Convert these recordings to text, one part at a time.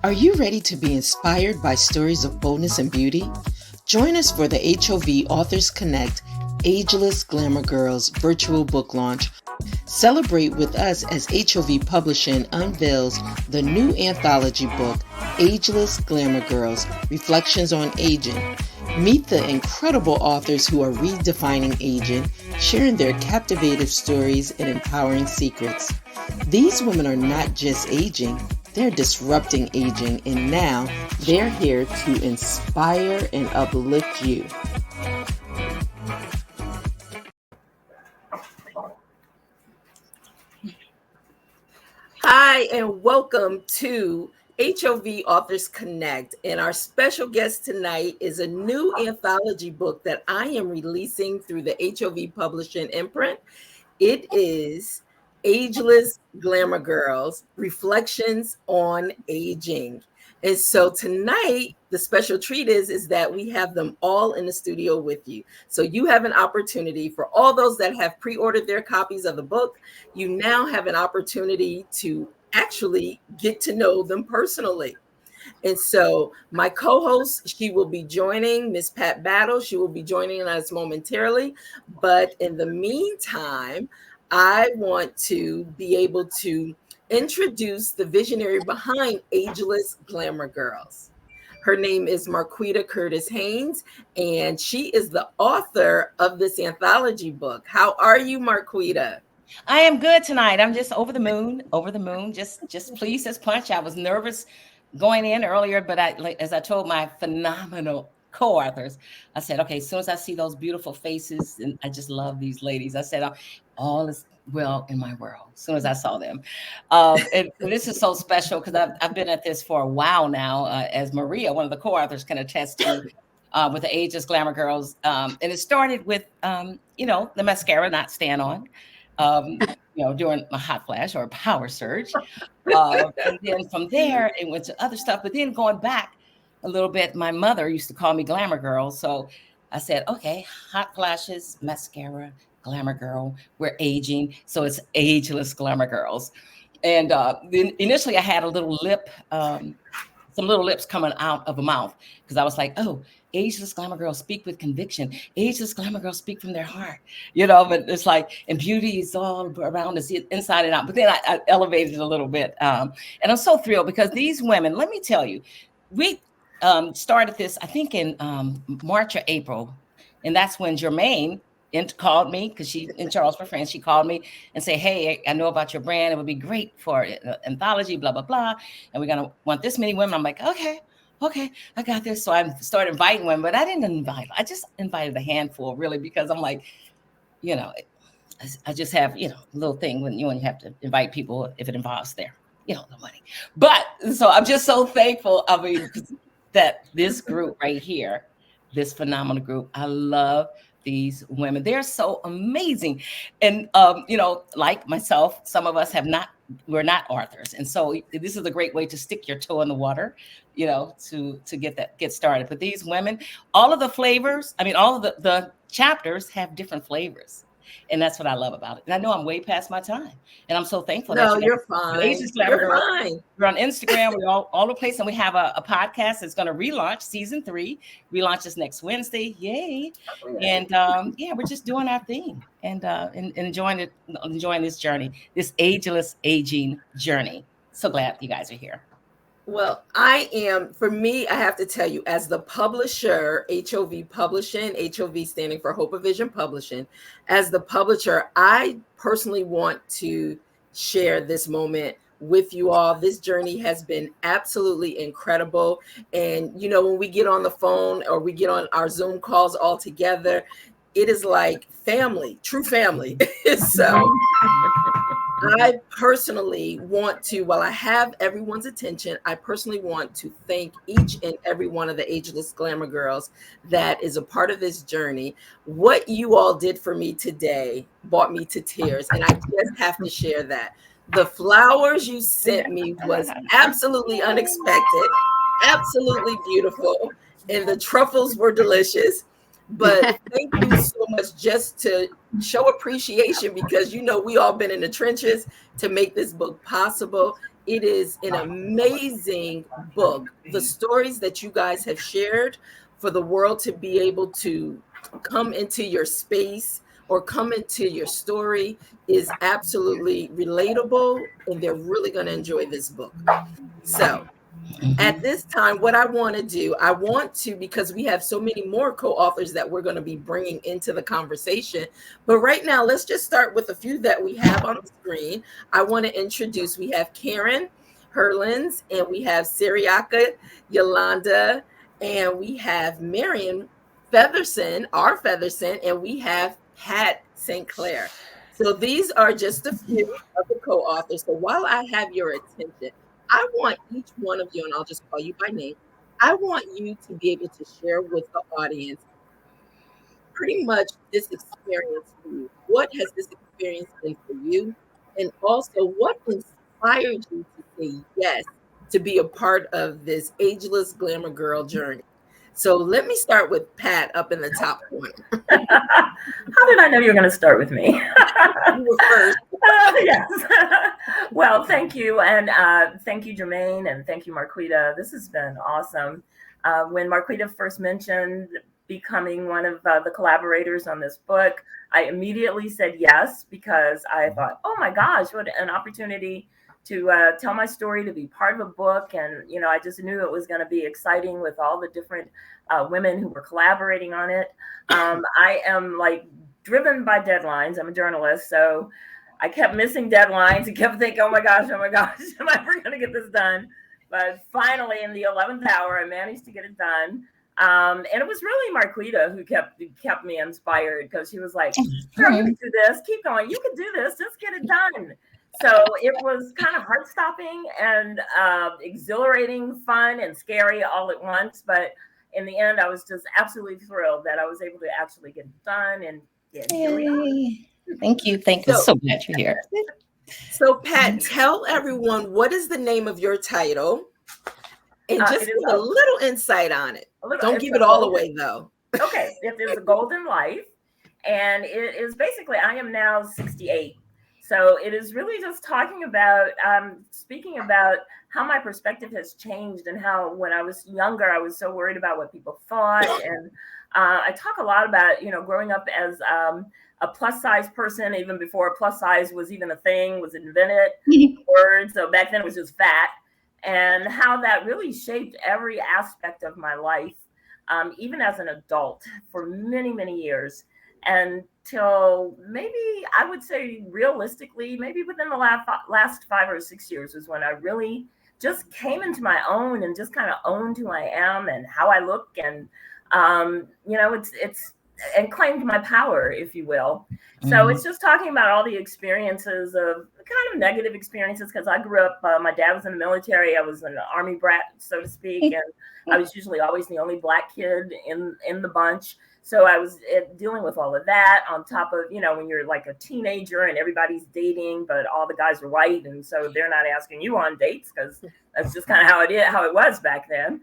Are you ready to be inspired by stories of boldness and beauty? Join us for the HOV Authors Connect Ageless Glamour Girls virtual book launch. Celebrate with us as HOV Publishing unveils the new anthology book, Ageless Glamour Girls, Reflections on Aging. Meet the incredible authors who are redefining aging, sharing their captivating stories and empowering secrets. These women are not just aging, they're disrupting aging, and now they're here to inspire and uplift you. Hi, and welcome to HOV Authors Connect. And our special guest tonight is a new anthology book that I am releasing through the HOV Publishing imprint. It is Ageless Glamour Girls, Reflections on Aging. And so tonight, the special treat is that we have them all in the studio with you. So you have an opportunity for all those that have pre-ordered their copies of the book. You now have an opportunity to actually get to know them personally. And so my co-host, she will be joining, Miss Pat Battle. She will be joining us momentarily. But in the meantime, I want to be able to introduce the visionary behind Ageless Glamour Girls. Her name is Marquita Curtis Haynes, and she is the author of this anthology book. How are you, Marquita? I am good tonight. I'm just over the moon, just pleased as punch. I was nervous going in earlier, but as I told my phenomenal co-authors, I said, okay, as soon as I see those beautiful faces, and I just love these ladies, I said, all is well in my world as soon as I saw them. And this is so special because I've been at this for a while now, as Maria, one of the co-authors, can attest to. With the Ageless Glamour Girls. And it started with, the mascara not stand on. During a hot flash or a power surge. And then from there, it went to other stuff. But then going back a little bit, my mother used to call me Glamour Girl. So I said, okay, hot flashes, mascara, Glamour Girl, we're aging. So it's Ageless Glamour Girls. And then initially I had a little lip, some little lips coming out of a mouth because I was like, oh, Ageless Glamour Girls speak with conviction. Ageless Glamour Girls speak from their heart, but it's like, and beauty is all around us, inside and out. But then I elevated it a little bit. And I'm so thrilled because these women, let me tell you, we started this, I think in March or April. And that's when Jermaine called me because she and Charles were friends. She called me and said, hey, I know about your brand. It would be great for anthology, blah, blah, blah. And we're going to want this many women. I'm like, okay, I got this. So I started inviting women, but I didn't invite. I just invited a handful, really, because I'm like, I just have, a little thing when you have to invite people if it involves their, the money. But so I'm just so thankful. I mean, that this group right here, this phenomenal group, I love these women. They're so amazing. And, like myself, some of us we're not authors. And so this is a great way to stick your toe in the water, to get started. But these women, all of the flavors, all of the chapters have different flavors. And that's what I love about it. And I know I'm way past my time. And I'm so thankful. No, you're fine. You're fine. We're on Instagram. We're all the place. And we have a podcast that's going to relaunch season 3. Relaunches next Wednesday. Yay. And we're just doing our thing and enjoying this journey, this ageless aging journey. So glad you guys are here. Well, for me, I have to tell you, as the publisher, HOV Publishing, HOV standing for Hope of Vision Publishing, as the publisher, I personally want to share this moment with you all. This journey has been absolutely incredible. And, when we get on the phone or we get on our Zoom calls all together, it is like family, true family. So I personally want to, while I have everyone's attention, I personally want to thank each and every one of the Ageless Glamour Girls that is a part of this journey. What you all did for me today brought me to tears, and I just have to share that. The flowers you sent me was absolutely unexpected, absolutely beautiful, and the truffles were delicious. But thank you so much, just to show appreciation, because we all been in the trenches to make this book possible. It is an amazing book. The stories that you guys have shared for the world to be able to come into your space or come into your story is absolutely relatable, and they're really going to enjoy this book. So, at Mhm. this time, what I want to do, I want to, because we have so many more co-authors that we're going to be bringing into the conversation. But right now, let's just start with a few that we have on the screen. I want to introduce, we have Karen Herlins, and we have Siriaka Yolanda, and we have Marion Featherson, our Featherson, and we have Pat St. Clair. So these are just a few of the co-authors. So while I have your attention, I want each one of you, and I'll just call you by name, I want you to be able to share with the audience pretty much this experience for you. What has this experience been for you? And also, what inspired you to say yes to be a part of this Ageless Glamour Girl journey? So let me start with Pat up in the top corner. How did I know you were going to start with me? You were first. Yes. Well, thank you. And thank you, Jermaine. And thank you, Marquita. This has been awesome. When Marquita first mentioned becoming one of the collaborators on this book, I immediately said yes, because I thought, oh my gosh, what an opportunity to tell my story, to be part of a book. And, you know, I just knew it was going to be exciting with all the different women who were collaborating on it. I am like driven by deadlines. I'm a journalist, so I kept missing deadlines and kept thinking, oh my gosh, am I ever going to get this done? But finally, in the 11th hour, I managed to get it done. And it was really Marquita who kept me inspired, because she was like, girl, you can do this. Keep going. You can do this. Just get it done. So it was kind of heart-stopping and exhilarating, fun, and scary all at once. But in the end, I was just absolutely thrilled that I was able to actually get it done. And here we are. Thank you. Thank you. So glad you're here. So, Pat, tell everyone, what is the name of your title? And just give a little insight on it. Don't give it all away, though. Okay. It is A Golden Life. And it is basically, I am now 68. So it is really just talking about, speaking about how my perspective has changed, and how when I was younger, I was so worried about what people thought. And I talk a lot about, you know, growing up as a plus size person, even before plus size was even a thing, was invented word. So back then it was just fat, and how that really shaped every aspect of my life, even as an adult, for many, many years. Until maybe, I would say realistically, maybe within the last 5 or 6 years was when I really just came into my own and just kind of owned who I am and how I look. And, you know, it's and claimed my power, if you will. So it's just talking about all the experiences, of kind of negative experiences, because I grew up, my dad was in the military. I was an Army brat, so to speak. And I was usually always the only Black kid in the bunch. So I was dealing with all of that, on top of, you know, when you're like a teenager and everybody's dating, but all the guys are white. And so they're not asking you on dates, because that's just kind of how it was back then.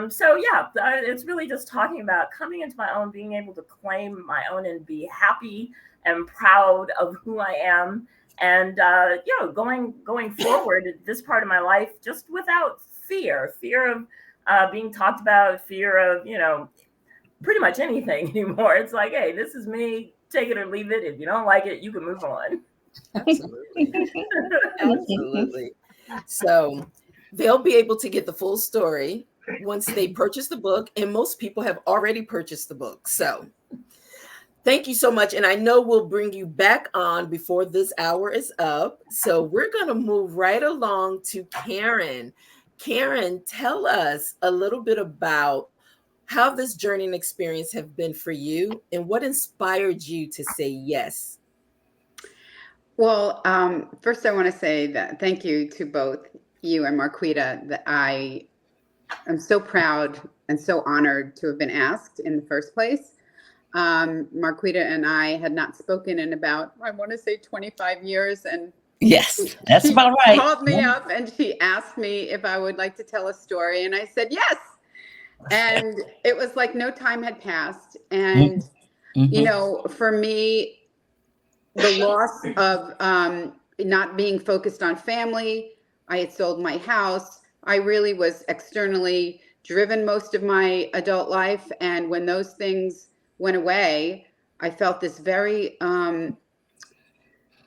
So yeah, it's really just talking about coming into my own, being able to claim my own and be happy and proud of who I am. And, you know, going forward this part of my life, just without fear of being talked about, fear of, you know, pretty much anything anymore. It's like, hey, this is me, take it or leave it. If you don't like it, you can move on. Absolutely. Absolutely. So they'll be able to get the full story once they purchase the book, and most people have already purchased the book. So thank you so much. And I know we'll bring you back on before this hour is up. So we're going to move right along to Karen. Karen, tell us a little bit about how this journey and experience have been for you, and what inspired you to say yes. Well, first I want to say that thank you to both you and Marquita, that I am so proud and so honored to have been asked in the first place. Marquita and I had not spoken in about, I want to say 25 years. And yes, that's about right. She called me up and she asked me if I would like to tell a story. And I said, yes. And it was like no time had passed. And, you know, for me, the loss of not being focused on family I had sold my house. I really was externally driven most of my adult life. And when those things went away, I felt this very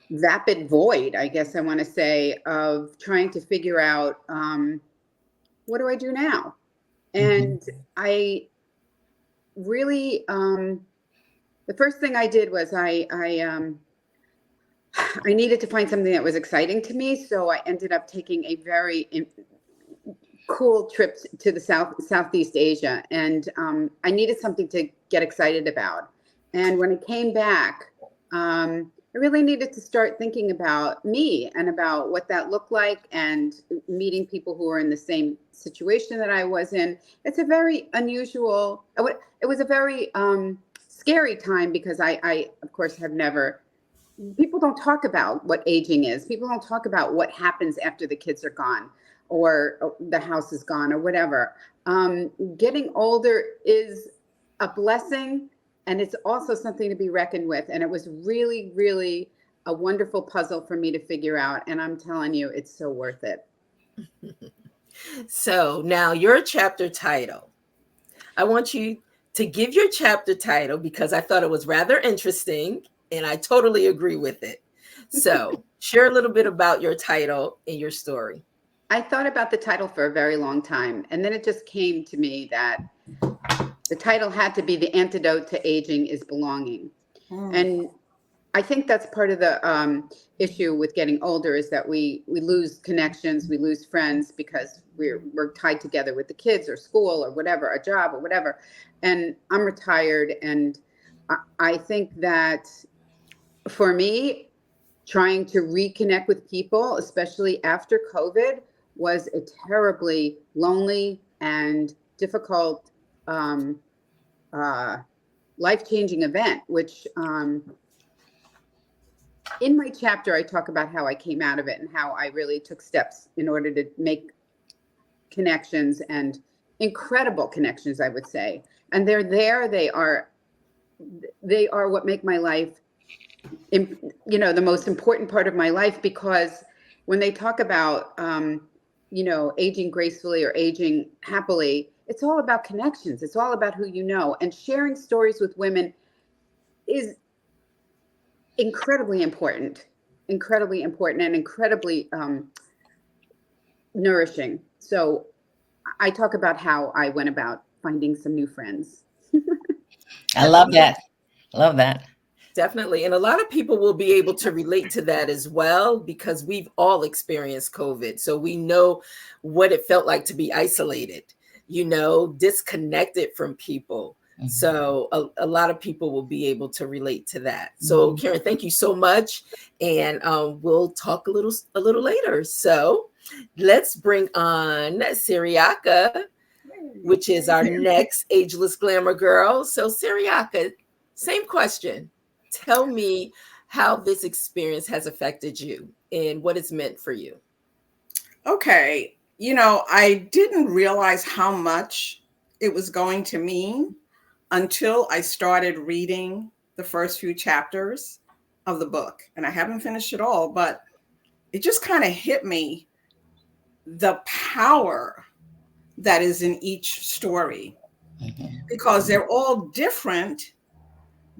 vapid void, I guess I want to say, of trying to figure out what do I do now? And I really, the first thing I did was I needed to find something that was exciting to me. So I ended up taking a very cool trip to the Southeast Asia. And I needed something to get excited about. And when I came back, I really needed to start thinking about me and about what that looked like and meeting people who were in the same situation that I was in. It's a very unusual, it was a very scary time because I of course, have never, people don't talk about what aging is. People don't talk about what happens after the kids are gone or the house is gone or whatever. Getting older is a blessing, and it's also something to be reckoned with. And it was really, really a wonderful puzzle for me to figure out. And I'm telling you, it's so worth it. So now your chapter title. I want you to give your chapter title because I thought it was rather interesting and I totally agree with it. So share a little bit about your title and your story. I thought about the title for a very long time. And then it just came to me that the title had to be The Antidote to Aging is Belonging. And I think that's part of the issue with getting older is that we lose connections, we lose friends because we're tied together with the kids or school or whatever, a job or whatever. And I'm retired. And I think that for me, trying to reconnect with people, especially after COVID, was a terribly lonely and difficult life-changing event, which in my chapter, I talk about how I came out of it and how I really took steps in order to make connections, and incredible connections, I would say. And they're there. They are what make my life, the most important part of my life, because when they talk about, aging gracefully or aging happily, it's all about connections. It's all about who you know, and sharing stories with women is incredibly important and incredibly nourishing. So I talk about how I went about finding some new friends. I love that. Love that. Definitely. And a lot of people will be able to relate to that as well, because we've all experienced COVID. So we know what it felt like to be isolated, disconnected from people. Mm-hmm. So a lot of people will be able to relate to that. So Karen, thank you so much. And we'll talk a little later. So let's bring on Siriaka, which is our next Ageless Glamour Girl. So Siriaka, same question. Tell me how this experience has affected you and what it's meant for you. Okay. I didn't realize how much it was going to mean until I started reading the first few chapters of the book. And I haven't finished it all, but it just kind of hit me, the power that is in each story, because they're all different,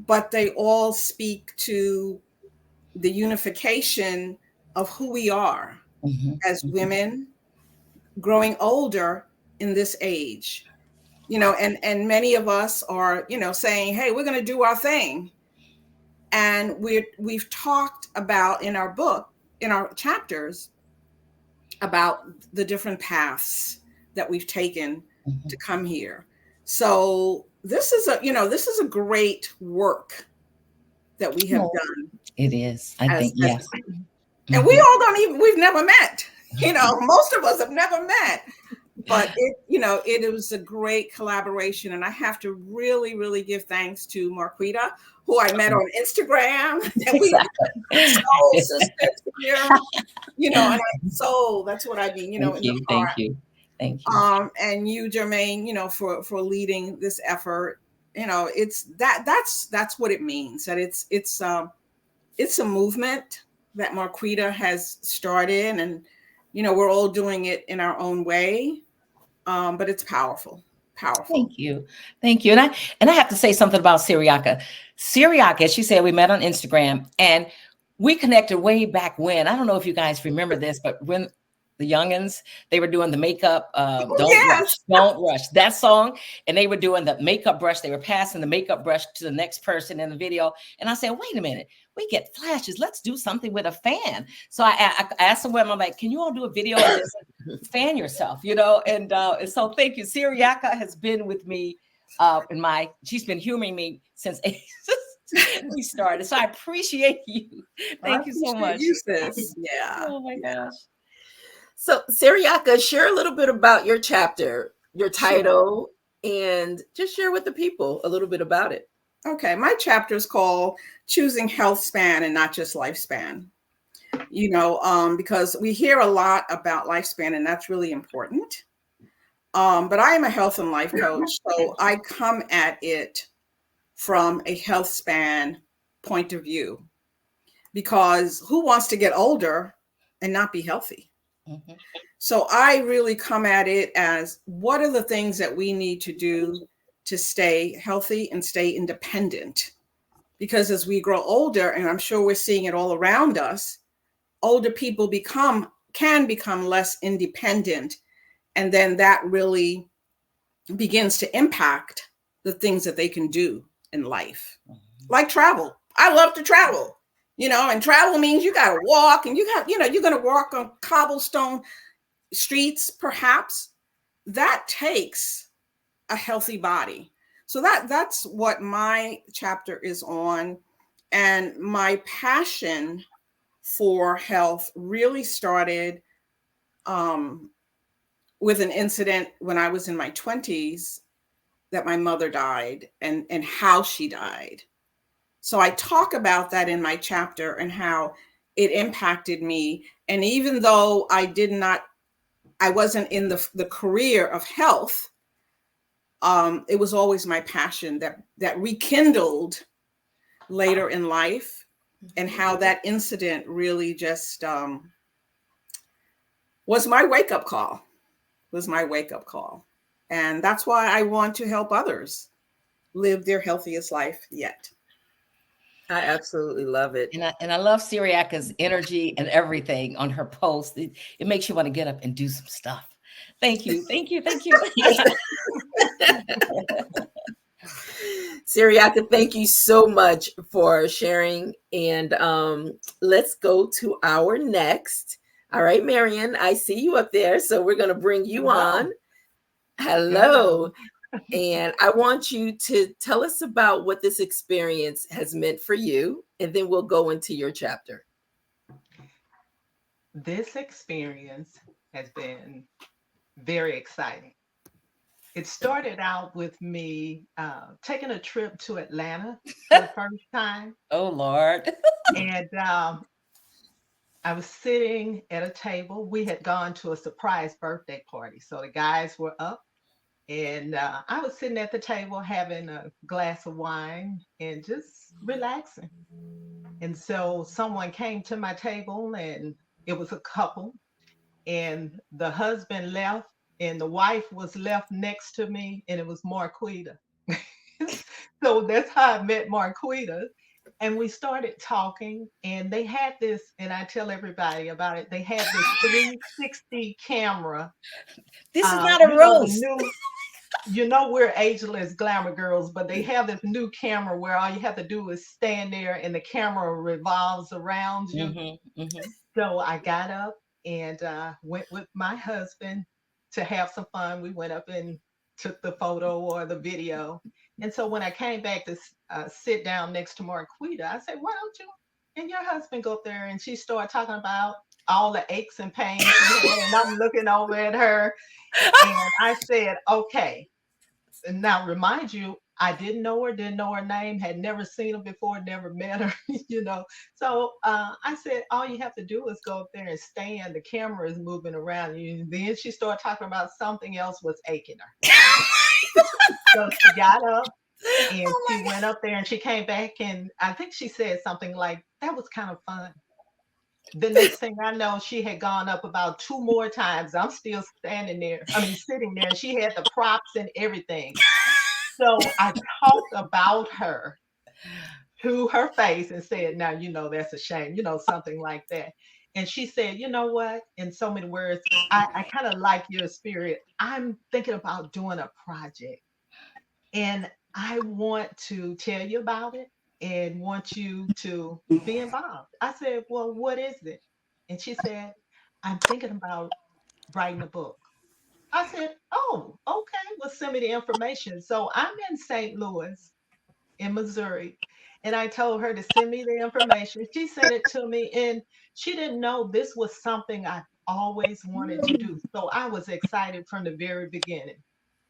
but they all speak to the unification of who we are as women growing older in this age, and many of us are, saying, hey, we're going to do our thing. And we've talked about in our book, in our chapters, about the different paths that we've taken to come here. So this is a great work that we have done. It is. I think, yes. And we all we've never met. Most of us have never met. But it was a great collaboration. And I have to really, really give thanks to Marquita, who I met on Instagram. And we soul sisters here. Soul, that's what I mean, in the heart. Thank you. And you, Jermaine, for leading this effort. It's that's what it means. That it's a movement that Marquita has started, we're all doing it in our own way. But it's powerful. Thank you. Thank you. And I have to say something about Siriaka. Siriaka, as she said, we met on Instagram and we connected way back when. I don't know if you guys remember this, but when the youngins, they were doing the makeup, don't rush, that song. And they were doing the makeup brush. They were passing the makeup brush to the next person in the video. And I said, wait a minute, we get flashes. Let's do something with a fan. So I asked the women, I'm like, can you all do a video of this? Fan yourself, and so thank you. Siriaka has been with me she's been humoring me since we started. So I appreciate you. Thank you so much. You, sis. Yeah. Oh my gosh. So Siriaka, share a little bit about your chapter, your title, and just share with the people a little bit about it. Okay, my chapter is called Choosing Health Span and Not Just Lifespan. Because we hear a lot about lifespan, and that's really important. But I am a health and life coach, so I come at it from a health span point of view. Because who wants to get older and not be healthy? Mm-hmm. So I really come at it as, what are the things that we need to do to stay healthy and stay independent? Because as we grow older, and I'm sure we're seeing it all around us, older people can become less independent. And then that really begins to impact the things that they can do in life. Like travel. I love to travel, and travel means you got to walk, and you're going to walk on cobblestone streets, perhaps. That takes a healthy body. So that's what my chapter is on. And my passion for health really started with an incident when I was in my 20s, that my mother died, and how she died. So I talk about that in my chapter and how it impacted me. And even though I wasn't in the career of health, it was always my passion that rekindled later in life, and how that incident really just was my wake-up call. And that's why I want to help others live their healthiest life yet. I absolutely love it. And I love Siriaka's energy and everything on her post. It makes you want to get up and do some stuff. Thank you. Siriaka, thank you so much for sharing. And let's go to our next. All right, Marion, I see you up there. So we're going to bring you on. Hello. And I want you to tell us about what this experience has meant for you, and then we'll go into your chapter. This experience has been very exciting. It started out with me taking a trip to Atlanta for the first time. Oh, Lord. And I was sitting at a table. We had gone to a surprise birthday party. So the guys were up, and I was sitting at the table having a glass of wine and just relaxing. And so someone came to my table, and it was a couple, and the husband left, and the wife was left next to me, and it was Marquita. So that's how I met Marquita. And we started talking, and they had this, and I tell everybody about it. They had this 360 camera. This is not a roast. We're Ageless Glamour Girls, but they have this new camera where all you have to do is stand there, and the camera revolves around you. Mm-hmm, mm-hmm. So I got up and went with my husband to have some fun. We went up and took the photo or the video. And so when I came back to sit down next to Marquita, I said, why don't you and your husband go up there? And she started talking about all the aches and pains. And I'm looking over at her. And I said, okay. And now remind you, I didn't know her name, had never seen her before, never met her, So I said, all you have to do is go up there and stand. The camera is moving around you. And then she started talking about something else was aching her. So she got up and she went up there, and she came back, and I think she said something like, that was kind of fun. The next thing I know, she had gone up about 2 more times. I'm still standing there. I mean, sitting there, and she had the props and everything. So I talked about her to her face and said, now, that's a shame, something like that. And she said, you know what? In so many words, I kind of like your spirit. I'm thinking about doing a project and I want to tell you about it and want you to be involved. I said, well, what is it? And she said, I'm thinking about writing a book. I said, oh, okay. Well, send me the information. So I'm in St. Louis in Missouri. And I told her to send me the information. She sent it to me, and she didn't know this was something I always wanted to do. So I was excited from the very beginning.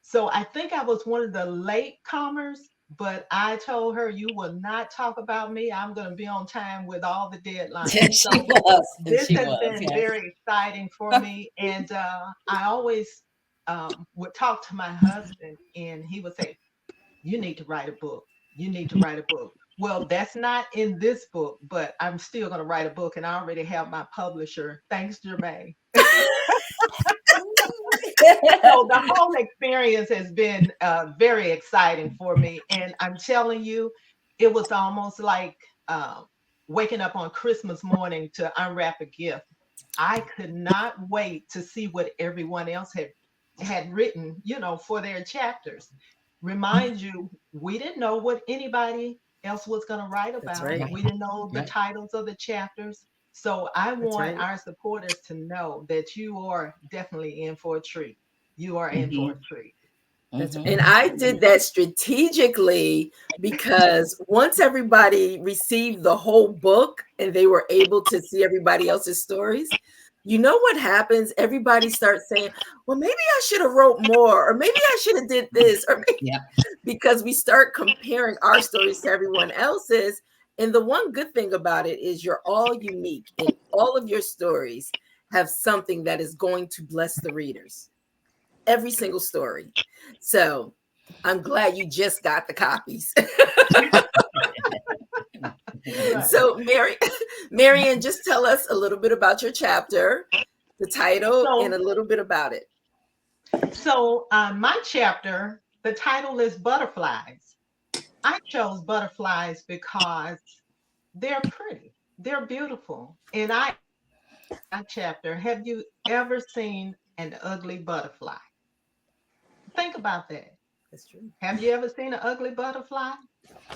So I think I was one of the late comers, but I told her, you will not talk about me. I'm going to be on time with all the deadlines. She So was. this She has was. been Yes. very exciting for me. And I always would talk to my husband, and he would say, you need to write a book. You need to write a book. Well, that's not in this book, but I'm still going to write a book, and I already have my publisher. Thanks, Jermaine. So the whole experience has been very exciting for me, and I'm telling you, it was almost like waking up on Christmas morning to unwrap a gift. I could not wait to see what everyone else had written, for their chapters. Remind you, we didn't know what anybody else was going to write That's about. right. We didn't know the Right. titles of the chapters. So I That's want right. our supporters to know that you are definitely in for a treat. You are in for a treat. And I did that strategically because once everybody received the whole book and they were able to see everybody else's stories, you know what happens? Everybody starts saying, well, maybe I should have wrote more, or maybe I should have did this, or maybe, Yep. because we start comparing our stories to everyone else's. And the one good thing about it is you're all unique, and all of your stories have something that is going to bless the readers. Every single story. So I'm glad you just got the copies. Right. So Marian, just tell us a little bit about your chapter, the title, and So, a little bit about it. so my chapter, the title is Butterflies. I chose butterflies because they're pretty, they're beautiful. And my chapter, have you ever seen an ugly butterfly? Think about that. That's true. Have you ever seen an ugly butterfly?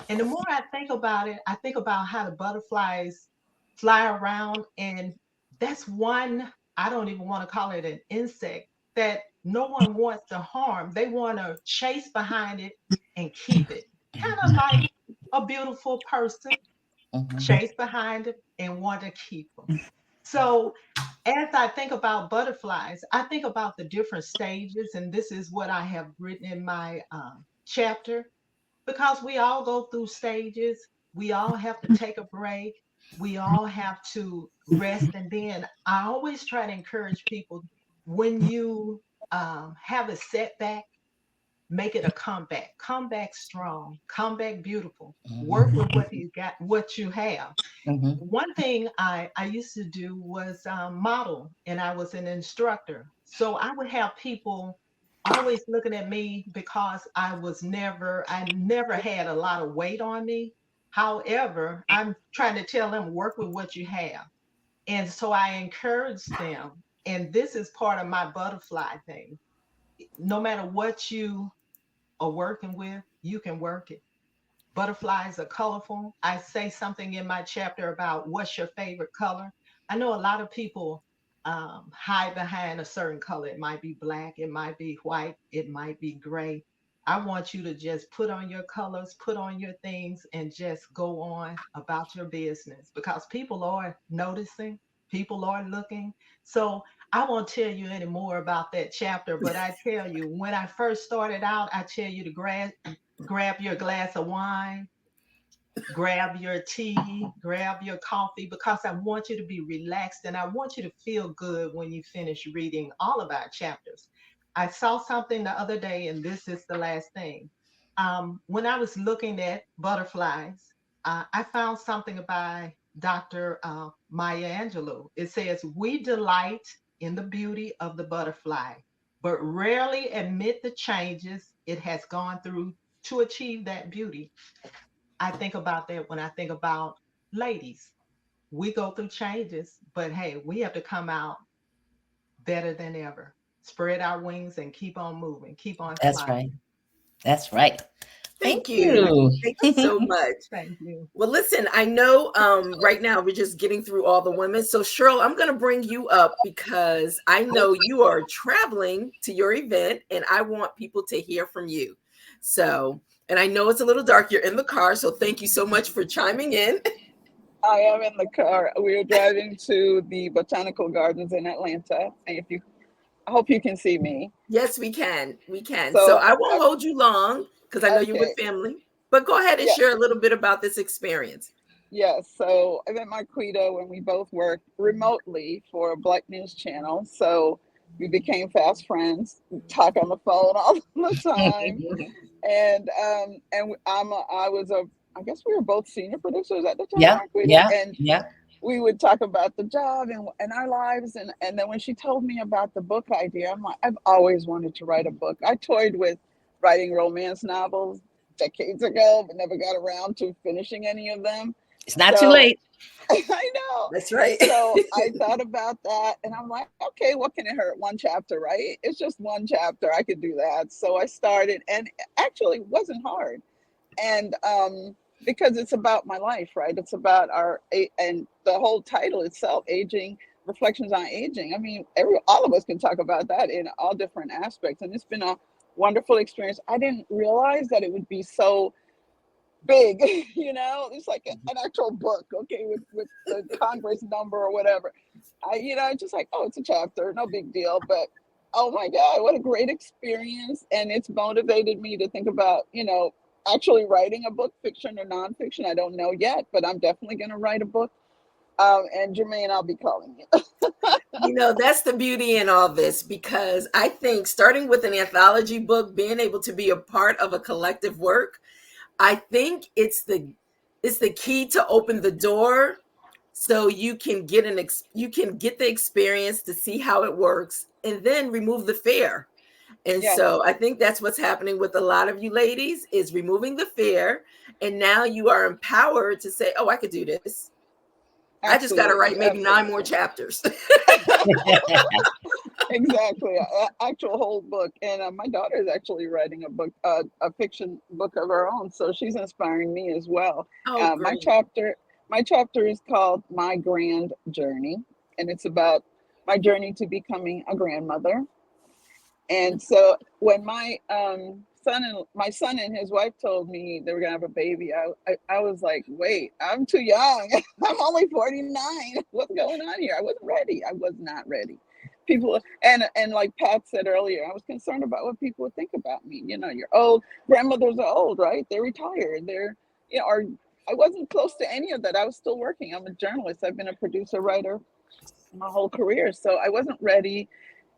And the more I think about it, I think about how the butterflies fly around. And that's one, I don't even want to call it an insect, that no one wants to harm. They want to chase behind it and keep it. Kind of like a beautiful person, chase behind it and want to keep them. So as I think about butterflies, I think about the different stages. And this is what I have written in my chapter, because we all go through stages. We all have to take a break. We all have to rest. And then I always try to encourage people, when you have a setback, make it a comeback. Come back strong. Come back beautiful. Work with what you got, what you have. One thing I used to do was model, and I was an instructor. So I would have people always looking at me because I never had a lot of weight on me. However, I'm trying to tell them, work with what you have. And so I encourage them. And this is part of my butterfly thing. No matter what you are working with, you can work it. Butterflies are colorful. I say something in my chapter about what's your favorite color. I know a lot of people hide behind a certain color. It might be black, it might be white, it might be gray. I want you to just put on your colors, put on your things, and just go on about your business, because people are noticing, people are looking. So I won't tell you any more about that chapter, but I tell you, when I first started out, I tell you to grab your glass of wine, grab your tea, grab your coffee, because I want you to be relaxed and I want you to feel good when you finish reading all of our chapters. I saw something the other day, and this is the last thing. When I was looking at butterflies, I found something by Dr. Maya Angelou. It says, "We delight in the beauty of the butterfly, but rarely admit the changes it has gone through to achieve that beauty." I think about that when I think about ladies. We go through changes, but hey, we have to come out better than ever. Spread our wings and keep on moving, keep on That's flying. right. That's right. Thank Thank you. you. Thank you so much. Thank you. Well, listen, I know right now we're just getting through all the women. So, Cheryl, I'm going to bring you up because I know you are traveling to your event and I want people to hear from you. So, and I know it's a little dark. You're in the car. So, thank you so much for chiming in. I am in the car. We are driving to the Botanical Gardens in Atlanta. And I hope you can see me. Yes, we can. We can. So, So, I won't hold you long because I know you're okay. with family. But go ahead and Yeah. share a little bit about this experience. Yes. So I met Marquita when we both worked remotely for a Black News channel. So we became fast friends, talk on the phone all the time. I guess we were both senior producers at the time, Yeah, Marquita. yeah, And yeah. we would talk about the job and our lives. And then when she told me about the book idea, I'm like, I've always wanted to write a book. I toyed with writing romance novels decades ago, but never got around to finishing any of them. It's not too So late. I know. That's right. So I thought about that and I'm like, okay, what can it hurt? One chapter, right? It's just one chapter. I could do that. So I started and actually it wasn't hard. And because it's about my life, right? It's about and the whole title itself, Aging, Reflections on Aging. I mean, all of us can talk about that in all different aspects. And it's been a wonderful experience. I didn't realize that it would be so big, it's like an actual book, okay, with the Congress number or whatever. Just like, oh, it's a chapter, no big deal. But oh my God, what a great experience. And it's motivated me to think about, actually writing a book, fiction or nonfiction. I don't know yet, but I'm definitely going to write a book. And Jermaine, I'll be calling you. That's the beauty in all this, because I think starting with an anthology book, being able to be a part of a collective work, I think it's the key to open the door so you can get the experience to see how it works and then remove the fear. And Yes. So I think that's what's happening with a lot of you ladies, is removing the fear. And now you are empowered to say, oh, I could do this. I just got to write maybe 9 more chapters. Exactly, actual whole book. And my daughter is actually writing a book, a fiction book of her own. So she's inspiring me as well. Oh, My great. chapter is called My Grand Journey, and it's about my journey to becoming a grandmother. And so when my son and his wife told me they were gonna have a baby, I was like, wait, I'm too young. I'm only 49. What's going on here? I wasn't ready. I was not ready. People and like Pat said earlier, I was concerned about what people would think about me. You're old. Grandmothers are old, right? They're retired. Or I wasn't close to any of that. I was still working. I'm a journalist. I've been a producer, writer my whole career. So I wasn't ready.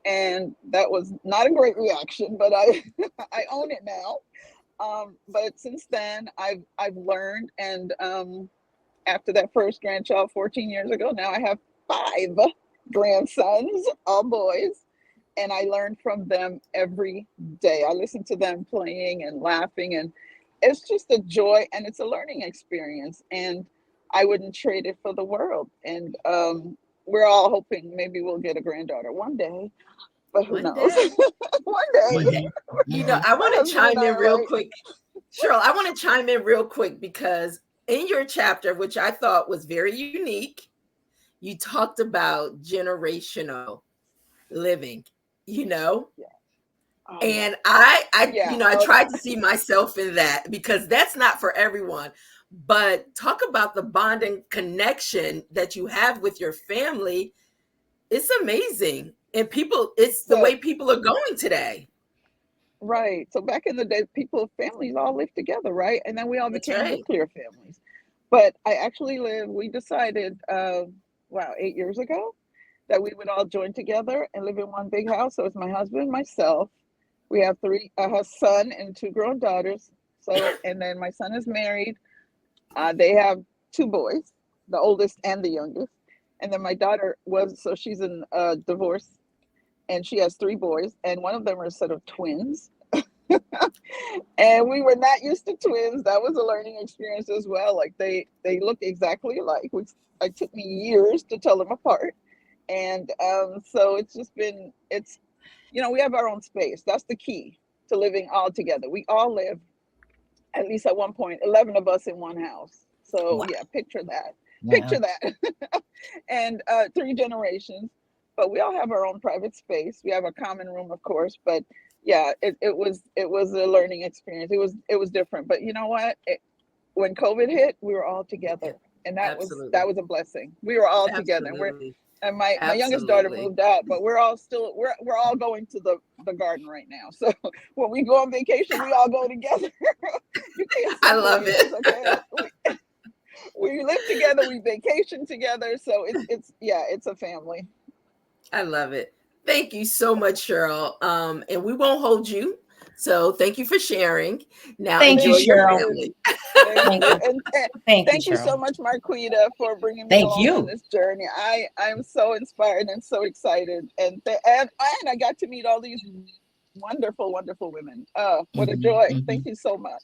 And that was not a great reaction, but I I own it now. But since then, I've learned, and after that first grandchild 14 years ago, now I have 5 grandsons, all boys, and I learn from them every day. I listen to them playing and laughing, and it's just a joy, and it's a learning experience, and I wouldn't trade it for the world. And we're all hoping maybe we'll get a granddaughter one day. But who One knows? day. One day. I want to chime in real right. quick. Cheryl, I want to chime in real quick because in your chapter, which I thought was very unique, you talked about generational living, Yeah. Oh, and yeah. I tried to see myself in that, because that's not for everyone. But talk about the bond and connection that you have with your family. It's amazing. And it's the way people are going today. Right. So back in the day, families all lived together, right? And then we all That's became right. nuclear families. But we decided, 8 years ago, that we would all join together and live in one big house. So it's my husband, myself. We have a son and 2 grown daughters. So, and then my son is married. They have 2 boys. the oldest and the youngest. And then my daughter so she's in divorce, and she has 3 boys, and one of them are a set of twins. And we were not used to twins. That was a learning experience as well. Like they look exactly alike, which it took me years to tell them apart. And so it's just been, we have our own space. That's the key to living all together. We all live, at least at one point, 11 of us in one house. So yeah, picture that. Wow. Picture that. And 3 generations, but we all have our own private space. We have a common room, of course, but yeah, it was a learning experience. It was different, but you know what? When COVID hit, we were all together, and that was a blessing. We were all together, and my youngest daughter moved out, but we're all going to the garden right now. So when we go on vacation, we all go together. You can't I love it. Okay? We live together, we vacation together, so it's a family. I love it. Thank you so much, Cheryl. And we won't hold you. So thank you for sharing. Now, thank you, Cheryl. Thank you so much, Marquita, for bringing me along on this journey. I'm so inspired and so excited, and I got to meet all these wonderful, wonderful women. What a joy! Thank you so much.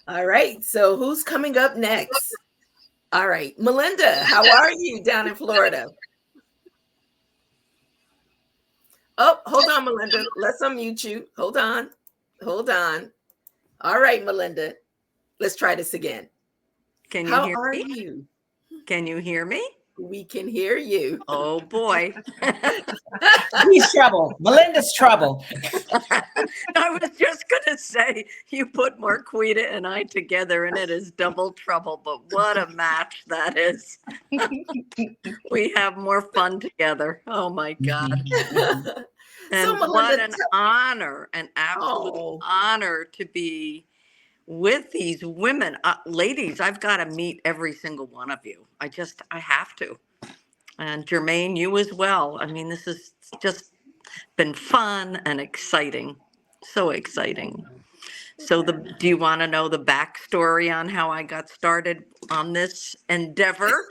All right. So who's coming up next? All right, Melinda, how are you down in Florida? Oh, hold on, Melinda. Let's unmute you. Hold on. All right, Melinda. Let's try this again. Can you hear me? You? Can you hear me? We can hear you. Oh, boy. He's trouble. Melinda's trouble. I was just going to say, you put Marquita and I together, and it is double trouble. But what a match that is. We have more fun together. Oh, my God. And so, Melinda, what an honor, an absolute honor to be with these women. Ladies, I've got to meet every single one of you. I have to. And Jermaine, you as well. I mean, this has just been fun and exciting. So exciting. So do you want to know the backstory on how I got started on this endeavor?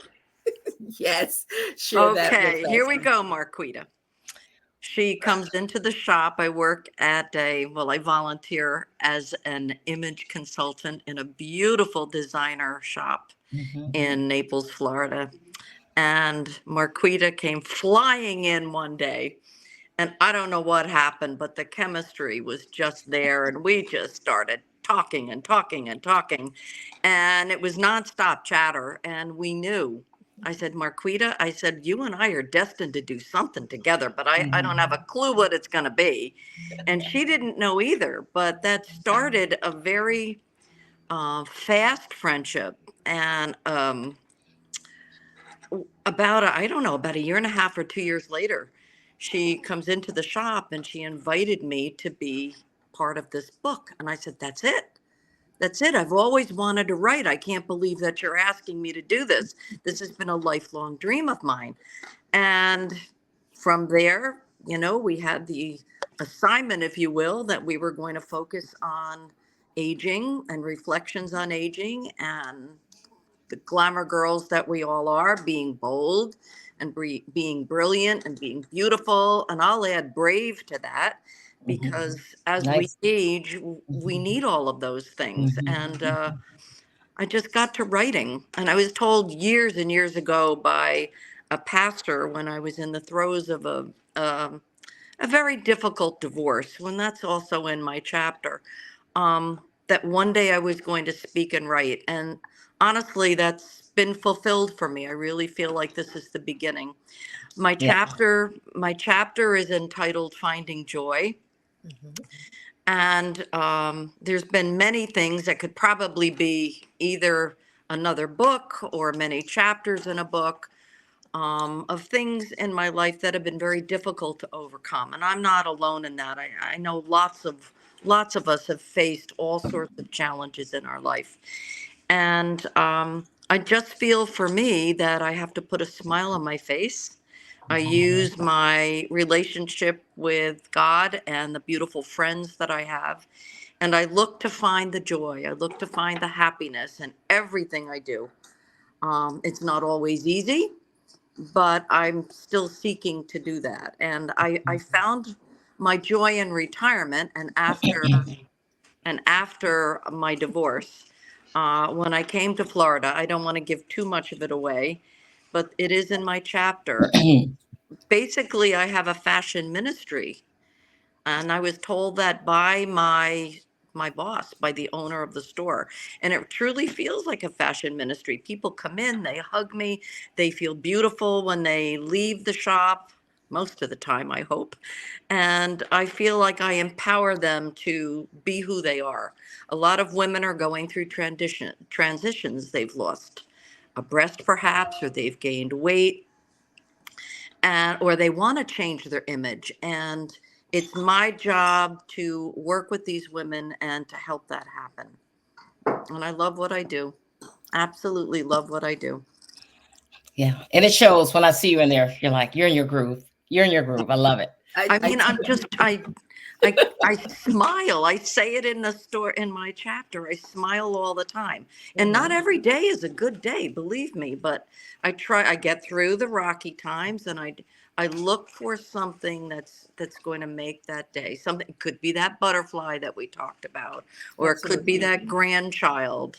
Yes. Sure. Okay, here we go, Marquita. She comes into the shop. I work at I volunteer as an image consultant in a beautiful designer shop in Naples, Florida. And Marquita came flying in one day. And I don't know what happened, but the chemistry was just there. And we just started talking and talking and talking. And it was nonstop chatter. And we knew. I said, Marquita, I said, you and I are destined to do something together, but I don't have a clue what it's going to be. And she didn't know either, but that started a very fast friendship. And about a year and a half or 2 years later, she comes into the shop and she invited me to be part of this book. And I said, that's it. That's it. I've always wanted to write. I can't believe that you're asking me to do this. This has been a lifelong dream of mine. And from there, we had the assignment, if you will, that we were going to focus on aging and reflections on aging and the glamour girls that we all are, being bold and being brilliant and being beautiful. And I'll add brave to that. Because as we age, we need all of those things. And I just got to writing. And I was told years and years ago by a pastor when I was in the throes of a very difficult divorce, when that's also in my chapter, that one day I was going to speak and write. And honestly, that's been fulfilled for me. I really feel like this is the beginning. My chapter is entitled Finding Joy. And there's been many things that could probably be either another book or many chapters in a book of things in my life that have been very difficult to overcome. And I'm not alone in that. I know lots of us have faced all sorts of challenges in our life. And I just feel for me that I have to put a smile on my face. I use my relationship with God and the beautiful friends that I have, and I look to find the joy. I look to find the happiness in everything I do. It's not always easy, but I'm still seeking to do that. And I found my joy in retirement and after my divorce. When I came to Florida, I don't want to give too much of it away, but it is in my chapter. Basically, I have a fashion ministry, and I was told that by my boss, by the owner of the store, and it truly feels like a fashion ministry. People come in, they hug me, they feel beautiful when they leave the shop, most of the time, I hope, and I feel like I empower them to be who they are. A lot of women are going through transitions. They've lost a breast perhaps, or they've gained weight, and or they want to change their image, and it's my job to work with these women and to help that happen. And I love what I do. Absolutely love what I do. Yeah, and it shows when I see you in there. You're like, you're in your groove. You're in your groove. I love it. I mean, I smile. I say it in the store, in my chapter. I smile all the time. And not every day is a good day, believe me, but I get through the rocky times, and I look for something that's going to make that day. Something, it could be that butterfly that we talked about, or it could be that grandchild.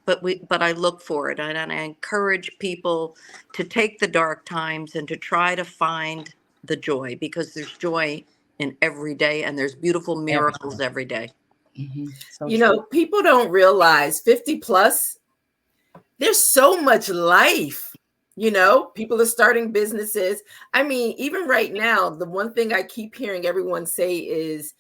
But I look for it, and I encourage people to take the dark times and to try to find the joy, because there's joy in every day, and there's beautiful miracles every day. So you know, people don't realize 50 plus, there's so much life. You know, people are starting businesses. I mean, even right now, the one thing I keep hearing everyone say is,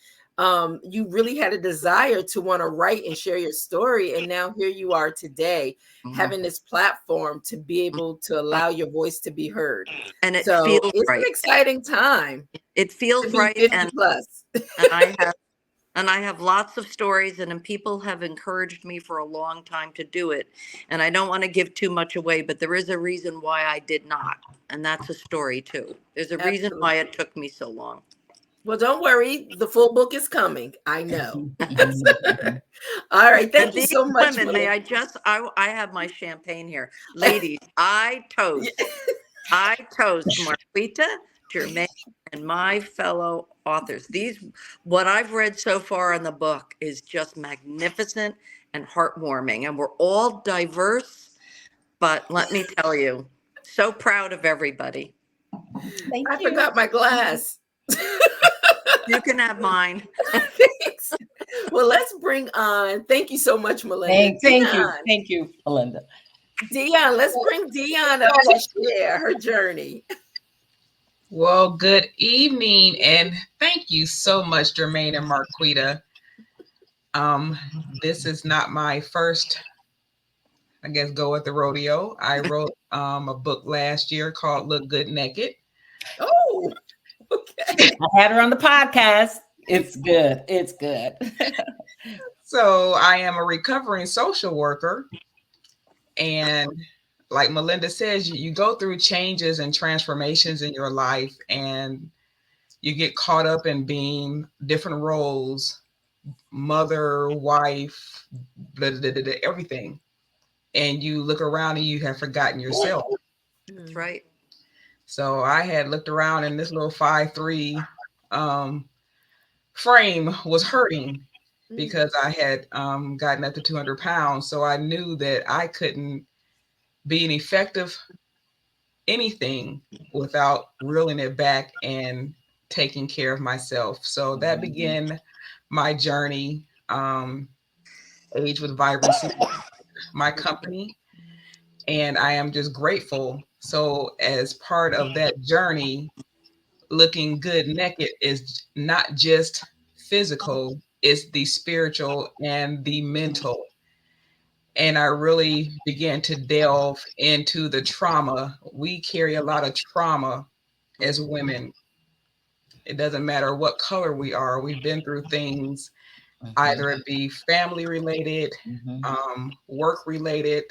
you really had a desire to want to write and share your story. And now here you are today, having this platform to be able to allow your voice to be heard. And it So feels it's right. an exciting time. It feels right. 50 And plus. and I have lots of stories, and people have encouraged me for a long time to do it. And I don't want to give too much away, but there is a reason why I did not. And that's a story too. There's a reason why it took me so long. Well, don't worry. The full book is coming. I know. All right. Thank you so much. Women, may I have my champagne here. Ladies, I toast Marquita, Jermaine, and my fellow authors. What I've read so far in the book is just magnificent and heartwarming. And we're all diverse, but let me tell you, so proud of everybody. Thank I you. forgot my glass. You can have mine. Thanks. Well, let's bring on. Thank you so much, Melinda. Thank you, Melinda. Dion, let's bring Dion up to share her journey. Well, good evening, and thank you so much, Jermaine and Marquita. This is not my first, I guess, go at the rodeo. I wrote a book last year called Look Good Naked. Oh, okay. I had her on the podcast. It's good. It's good. So I am a recovering social worker, and like Melinda says, you go through changes and transformations in your life, and you get caught up in being different roles, mother, wife, everything. And you look around and you have forgotten yourself. That's right. So I had looked around, and this little 5'3" frame was hurting because I had gotten up to 200 pounds. So I knew that I couldn't be an effective anything without reeling it back and taking care of myself. So that began my journey. Age with Vibrancy, my company, and I am just grateful. So as part of that journey, looking good naked is not just physical, it's the spiritual and the mental. And I really began to delve into the trauma. We carry a lot of trauma as women. It doesn't matter what color we are. We've been through things, either it be family related, work related,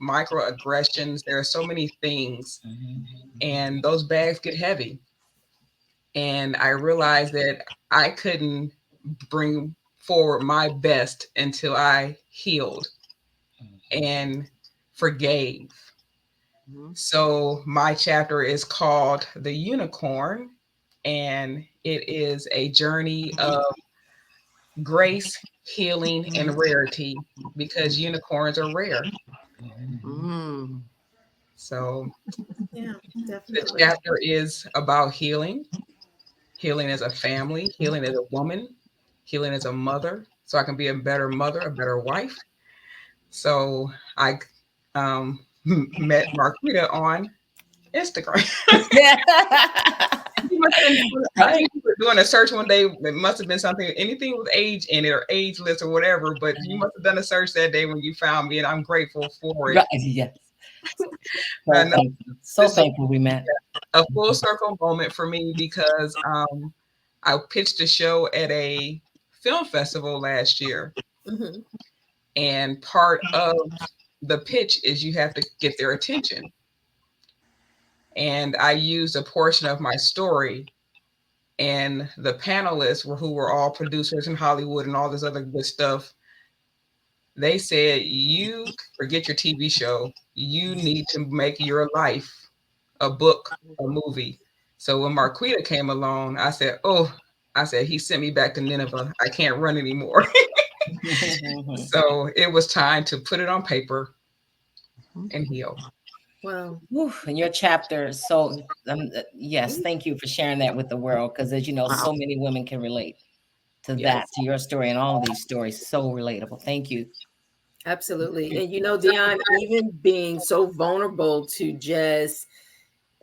microaggressions. There are so many things, and those bags get heavy. And I realized that I couldn't bring forward my best until I healed. And forgave. So my chapter is called The Unicorn, and it is a journey of grace, healing, and rarity, because unicorns are rare. So yeah, the definitely. chapter is about healing as a family, healing as a woman, healing as a mother, so I can be a better mother, a better wife. So I met Marquita on Instagram. I think you were doing a search one day. It must have been something, anything with age in it or ageless or whatever, but you must have done a search that day when you found me, and I'm grateful for it. Right, yes. So thankful we met. A full circle moment for me, because I pitched a show at a film festival last year. And part of the pitch is you have to get their attention. And I used a portion of my story, and the panelists who were all producers in Hollywood and all this other good stuff, they said, you forget your TV show. You need to make your life a book, a movie. So when Marquita came along, I said, he sent me back to Nineveh. I can't run anymore. So it was time to put it on paper and heal. Wow. And your chapter. So yes, thank you for sharing that with the world, because as you know, so many women can relate to that, to your story, and all of these stories. So relatable. Thank you. Absolutely. And you know, Dion, even being so vulnerable to just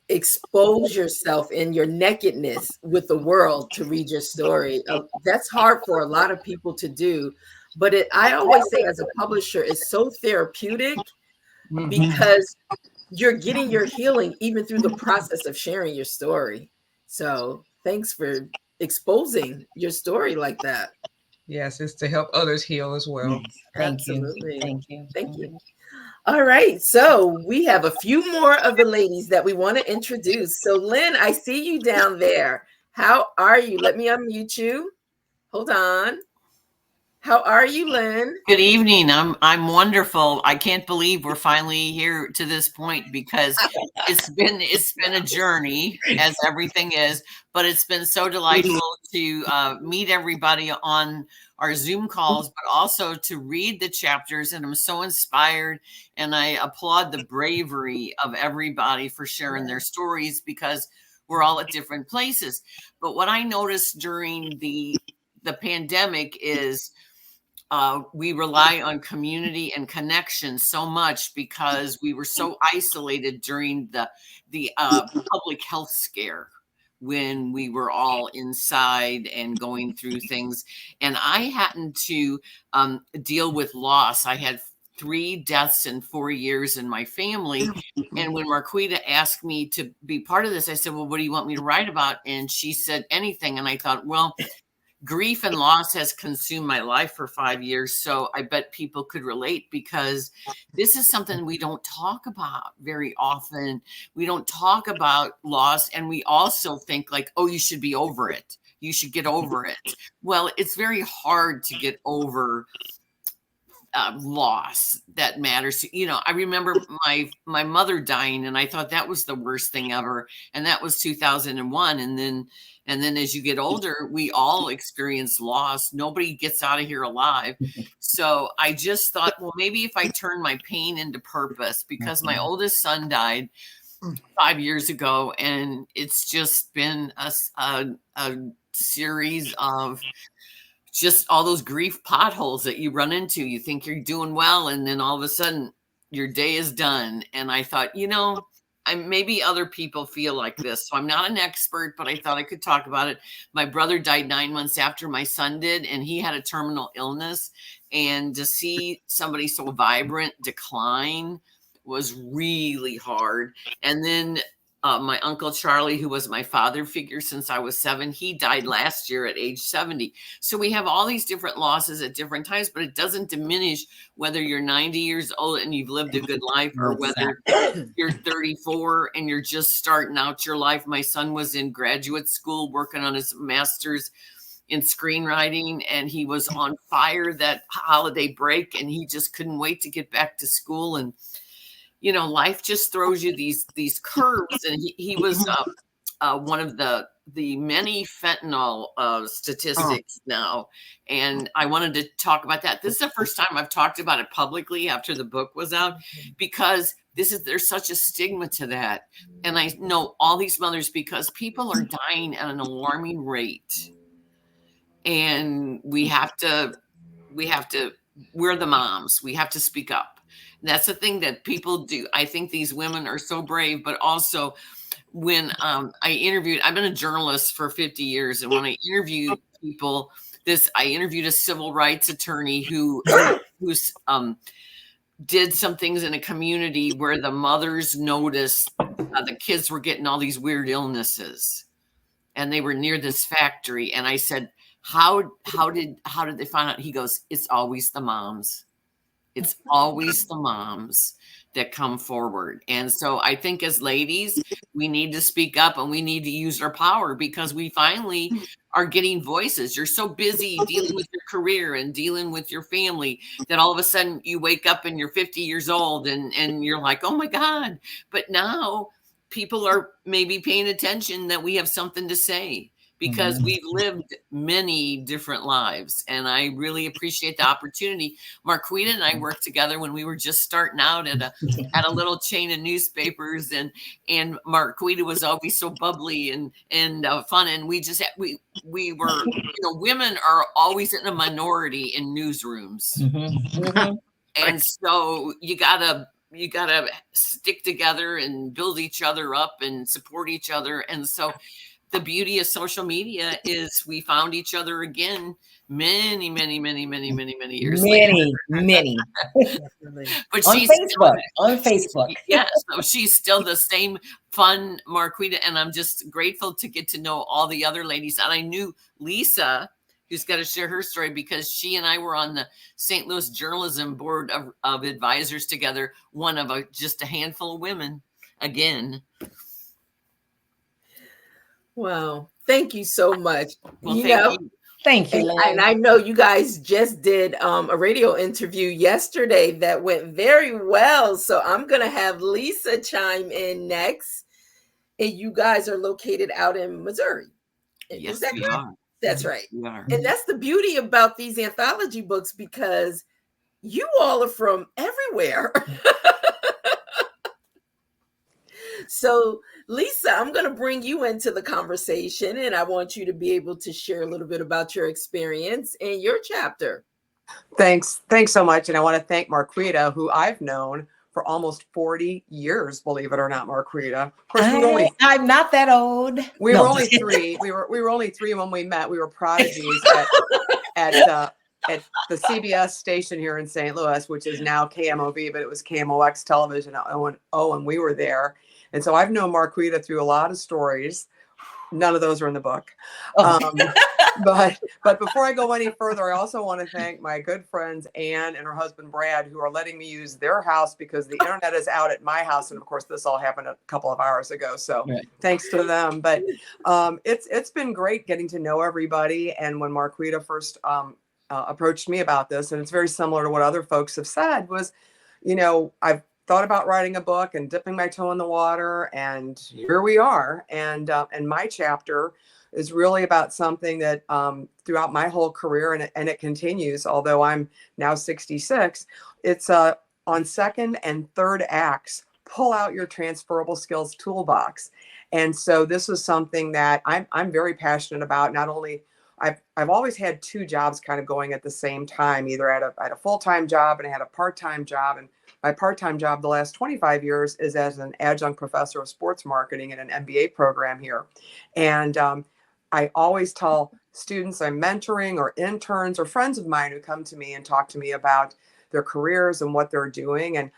expose yourself in your nakedness with the world to read your story, that's hard for a lot of people to do. But I always say, as a publisher, it's so therapeutic, because you're getting your healing even through the process of sharing your story. So thanks for exposing your story like that. Yes, it's to help others heal as well. Absolutely. Thank you. Thank you. All right. So we have a few more of the ladies that we want to introduce. So Lynn, I see you down there. How are you? Let me unmute you. Hold on. How are you, Lynn? Good evening. I'm wonderful. I can't believe we're finally here to this point, because it's been a journey, as everything is, but it's been so delightful to meet everybody on our Zoom calls, but also to read the chapters. And I'm so inspired, and I applaud the bravery of everybody for sharing their stories, because we're all at different places. But what I noticed during the pandemic is we rely on community and connection so much, because we were so isolated during the public health scare, when we were all inside and going through things. And I happened to deal with loss. I had 3 deaths in 4 years in my family. And when Marquita asked me to be part of this, I said, well, what do you want me to write about? And she said, anything. And I thought, well, grief and loss has consumed my life for 5 years. So I bet people could relate, because this is something we don't talk about very often. We don't talk about loss. And we also think like, oh, you should be over it. You should get over it. Well, it's very hard to get over loss that matters. You know, I remember my mother dying, and I thought that was the worst thing ever. And that was 2001. And then as you get older, we all experience loss. Nobody gets out of here alive. So I just thought, well, maybe if I turn my pain into purpose, because my oldest son died 5 years ago, and it's just been a series of just all those grief potholes that you run into. You think you're doing well, and then all of a sudden your day is done. And I thought, you know, maybe other people feel like this. So I'm not an expert, but I thought I could talk about it. My brother died 9 months after my son did, and he had a terminal illness. And to see somebody so vibrant decline was really hard. And then my Uncle Charlie, who was my father figure since I was 7, he died last year at age 70. So we have all these different losses at different times, but it doesn't diminish whether you're 90 years old and you've lived a good life, or whether you're 34 and you're just starting out your life. My son was in graduate school working on his master's in screenwriting, and he was on fire that holiday break, and he just couldn't wait to get back to school. And life just throws you these curves. And he was one of the many fentanyl statistics now. And I wanted to talk about that. This is the first time I've talked about it publicly after the book was out, because there's such a stigma to that. And I know all these mothers, because people are dying at an alarming rate. And we're the moms. We have to speak up. And that's the thing that people do. I think these women are so brave, but also when I've been a journalist for 50 years. And when I interview people, I interviewed a civil rights attorney who did some things in a community where the mothers noticed the kids were getting all these weird illnesses, and they were near this factory. And I said, how did they find out? He goes, it's always the moms. It's always the moms that come forward. And so I think as ladies, we need to speak up, and we need to use our power, because we finally are getting voices. You're so busy dealing with your career and dealing with your family that all of a sudden you wake up and you're 50 years old and you're like, oh my God. But now people are maybe paying attention that we have something to say, because we've lived many different lives. And I really appreciate the opportunity. Marquita and I worked together when we were just starting out at a little chain of newspapers, and Marquita was always so bubbly and fun. And we were, women are always in a minority in newsrooms. And so you gotta stick together and build each other up and support each other. And so the beauty of social media is we found each other again many years later. Many. But on Facebook. Yeah, so she's still the same fun Marquita, and I'm just grateful to get to know all the other ladies. And I knew Lisa, who's got to share her story, because she and I were on the St. Louis Journalism Board of Advisors together, one of just a handful of women again. Wow. Thank you so much. Well, thank you. And I know you guys just did a radio interview yesterday that went very well. So I'm going to have Lisa chime in next. And you guys are located out in Missouri. Yes, Is that we correct? are. That's right. We are. And that's the beauty about these anthology books, because you all are from everywhere. So, Lisa, I'm going to bring you into the conversation, and I want you to be able to share a little bit about your experience and your chapter. Thanks so much. And I want to thank Marquita, who I've known for almost 40 years, believe it or not, Marquita. Of course, I'm not that old. We were only three. We were only three when we met. We were prodigies at the CBS station here in St. Louis, which is now KMOV, but it was KMOX television. And we were there. And so I've known Marquita through a lot of stories. None of those are in the book. But before I go any further, I also want to thank my good friends Anne and her husband Brad, who are letting me use their house, because the internet is out at my house. And of course, this all happened a couple of hours ago. So Thanks to them. But it's been great getting to know everybody. And when Marquita first approached me about this, and it's very similar to what other folks have said, was, I've thought about writing a book and dipping my toe in the water, and here we are. And my chapter is really about something that throughout my whole career, and it continues, although I'm now 66, it's on second and third acts, pull out your transferable skills toolbox. And so this is something that I'm very passionate about. Not only I've always had two jobs kind of going at the same time, either at a full-time job and I had a part-time job. And my part-time job the last 25 years is as an adjunct professor of sports marketing in an MBA program here. And I always tell students I'm mentoring, or interns, or friends of mine who come to me and talk to me about their careers and what they're doing. And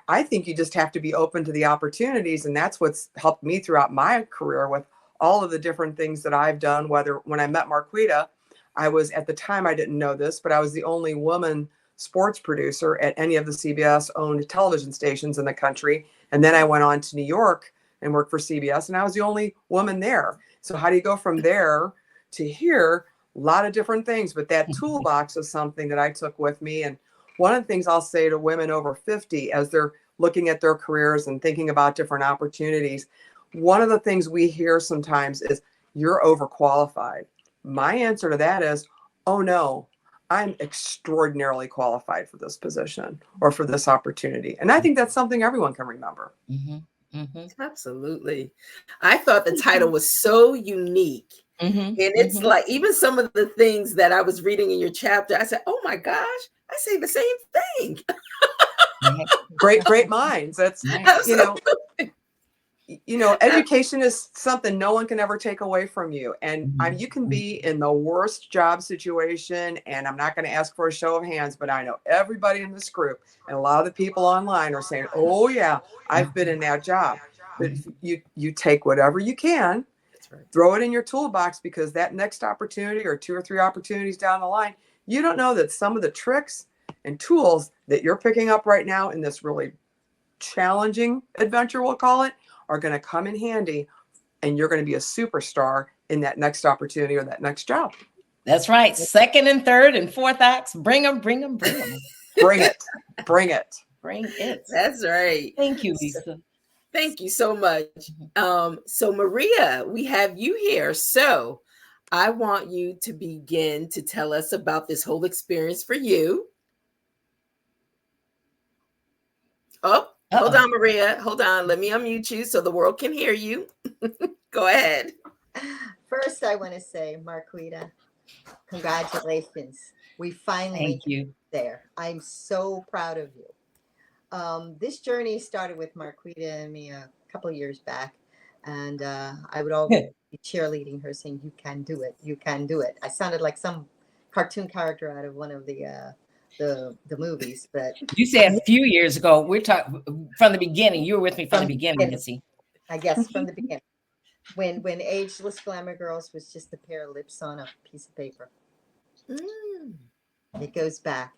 I think you just have to be open to the opportunities. And that's what's helped me throughout my career with all of the different things that I've done. When I met Marquita, I was, at the time, I didn't know this, but I was the only woman sports producer at any of the CBS owned television stations in the country. And then I went on to New York and worked for CBS, and I was the only woman there. So how do you go from there to here? A lot of different things, but that toolbox is something that I took with me. And one of the things I'll say to women over 50 as they're looking at their careers and thinking about different opportunities, one of the things we hear sometimes is, you're overqualified. My answer to that is, oh no, I'm extraordinarily qualified for this position or for this opportunity. And I think that's something everyone can remember. Absolutely. I thought the title was so unique. And it's like, even some of the things that I was reading in your chapter, I said, oh my gosh, I say the same thing. Great minds. That's, education is something no one can ever take away from you. And you can be in the worst job situation, and I'm not going to ask for a show of hands, but I know everybody in this group and a lot of the people online are saying, oh yeah, I've been in that job. But if you take whatever you can, throw it in your toolbox, because that next opportunity or 2 or 3 opportunities down the line, you don't know that some of the tricks and tools that you're picking up right now in this really challenging adventure, we'll call it, are going to come in handy, and you're going to be a superstar in that next opportunity or that next job. That's right. Second and third and fourth acts. Bring them. Bring it. That's right. Thank you, Lisa. Thank you so much. So Maria, we have you here. So I want you to begin to tell us about this whole experience for you. Oh, hold on, Maria. Hold on. Let me unmute you so the world can hear you. Go ahead. First, I want to say, Marquita, congratulations. We finally there. I'm so proud of you. This journey started with Marquita and me a couple of years back, and I would always be cheerleading her, saying, "You can do it. You can do it." I sounded like some cartoon character out of one of the movies, but you said a few years ago. We're talking from the beginning. You were with me from the beginning, Missy. I guess from the beginning, when Ageless Glamour Girls was just a pair of lips on a piece of paper. It goes back,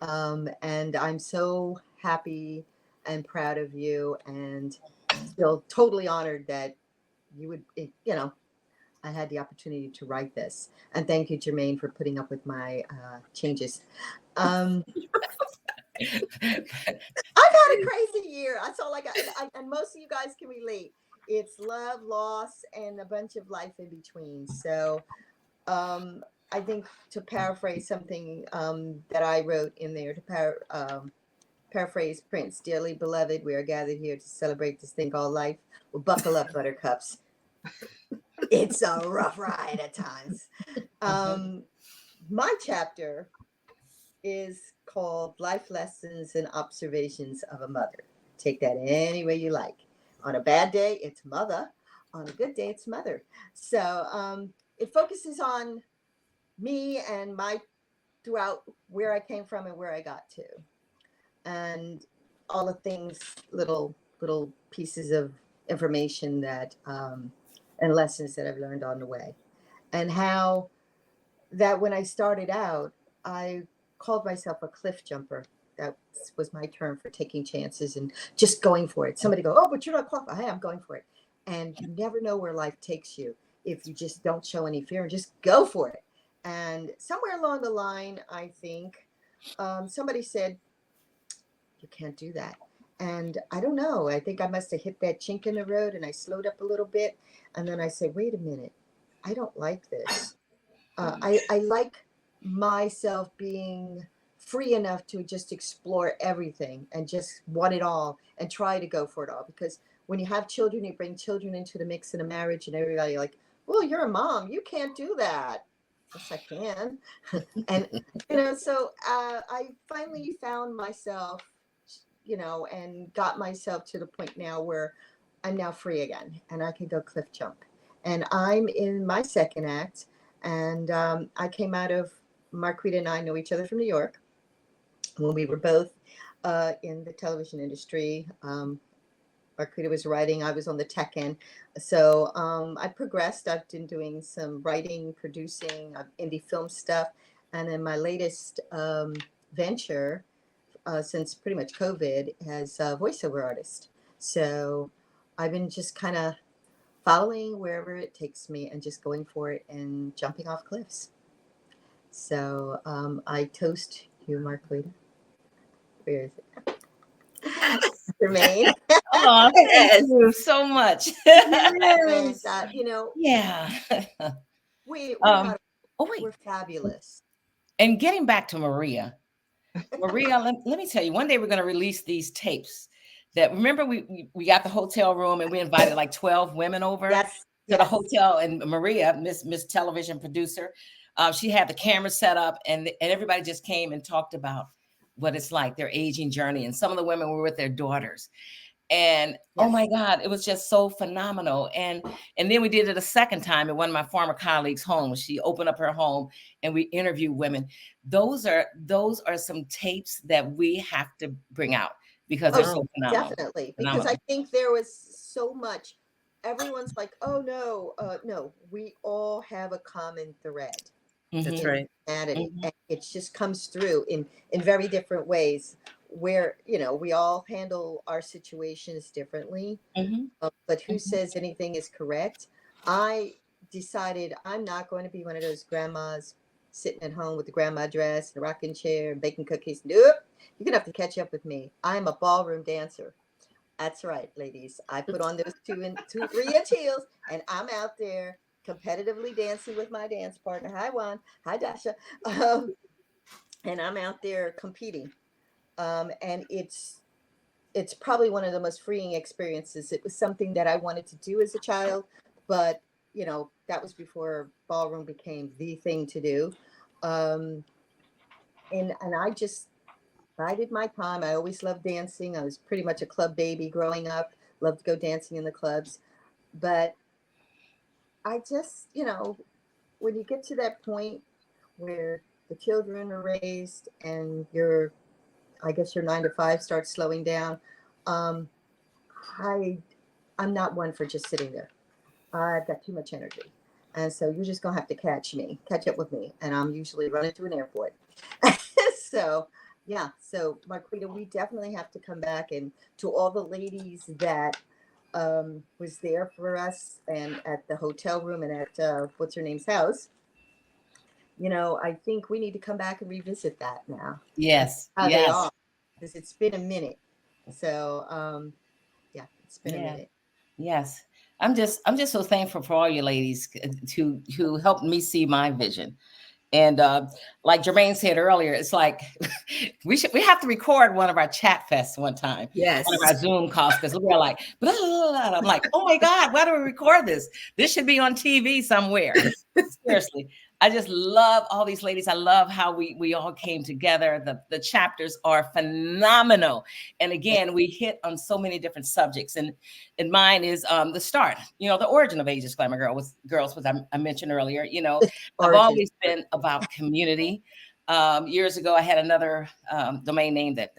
and I'm so happy and proud of you, and feel totally honored that you would, I had the opportunity to write this. And thank you, Jermaine, for putting up with my changes. I've had a crazy year. That's all I got. And most of you guys can relate. It's love, loss, and a bunch of life in between. So I think, to paraphrase something that I wrote in there, to paraphrase Prince, dearly beloved, we are gathered here to celebrate this thing called life. Well, buckle up, buttercups. It's a rough ride at times. My chapter is called Life Lessons and Observations of a Mother. Take that any way you like. On a bad day, it's mother. On a good day, it's mother. So it focuses on me and my throughout where I came from and where I got to. And all the things, little pieces of information that and lessons that I've learned on the way. And how that when I started out, I called myself a cliff jumper. That was my term for taking chances and just going for it. Somebody go, oh, but you're not qualified. Hey, I'm going for it. And you never know where life takes you if you just don't show any fear and just go for it. And somewhere along the line, I think somebody said, you can't do that. And I don't know. I think I must have hit that chink in the road, and I slowed up a little bit. And then I said, wait a minute. I don't like this. I like myself being free enough to just explore everything and just want it all and try to go for it all. Because when you have children, you bring children into the mix in a marriage, and everybody like, well, you're a mom. You can't do that. Yes, I can. And, so I finally found myself, and got myself to the point now where I'm now free again, and I can go cliff jump. And I'm in my second act, and I came out of, Marquita and I know each other from New York when we were both in the television industry. Marquita was writing, I was on the tech end. So I progressed. I've been doing some writing, producing, indie film stuff. And then my latest venture, since pretty much COVID, as a voiceover artist. So I've been just kind of following wherever it takes me and just going for it and jumping off cliffs. So I toast you, Marquita. Where is it? Jermaine. Oh, thank you so much. And, you know, yeah. we're wait. fabulous. And getting back to Maria, let me tell you, one day we're going to release these tapes that, remember, we got the hotel room and we invited like 12 women over to the hotel, and Maria, Miss Television producer, she had the camera set up, and everybody just came and talked about what it's like, their aging journey. And some of the women were with their daughters. And oh my God, it was just so phenomenal. And then we did it a second time at one of my former colleagues' homes. She opened up her home and we interviewed women. Those are some tapes that we have to bring out because they're so phenomenal. Definitely. Because I think there was so much. Everyone's like, oh no, no, we all have a common thread. That's right. Humanity. And it just comes through in very different ways, where, you know, we all handle our situations differently. But who says anything is correct? I decided I'm not going to be one of those grandmas sitting at home with the grandma dress and a rocking chair and baking cookies. Nope. You're gonna have to catch up with me. I'm a ballroom dancer. That's right, ladies. I put on those 3-inch heels, and I'm out there competitively dancing with my dance partner. Hi, Juan. Hi, Dasha. And I'm out there competing. And it's probably one of the most freeing experiences. It was something that I wanted to do as a child, but you know, that was before ballroom became the thing to do. And I just bided my time. I always loved dancing. I was pretty much a club baby growing up. Loved to go dancing in the clubs. But I just, you know, when you get to that point where the children are raised and I guess your 9 to 5 starts slowing down. I'm not one for just sitting there. I've got too much energy. And so you're just going to have to catch up with me. And I'm usually running through an airport. So, yeah. So, Marquita, we definitely have to come back, and to all the ladies that was there for us and at the hotel room and at what's her name's house. You know, I think we need to come back and revisit that now. Yes. How they are, because it's been a minute. So, yeah, it's been a minute. Yes. I'm just so thankful for all you ladies who helped me see my vision. And like Jermaine said earlier, it's like we have to record one of our chat fests one time. Yes. One of our Zoom calls, because we're like, blah, blah, blah. I'm like, oh my God, why do we record this? This should be on TV somewhere. Seriously. I just love all these ladies. I love how we all came together. The chapters are phenomenal. And again, we hit on so many different subjects. And mine is the start, you know, the origin of Ageless Glamour Girls, which I mentioned earlier. You know, I've always been about community. Years ago, I had another domain name that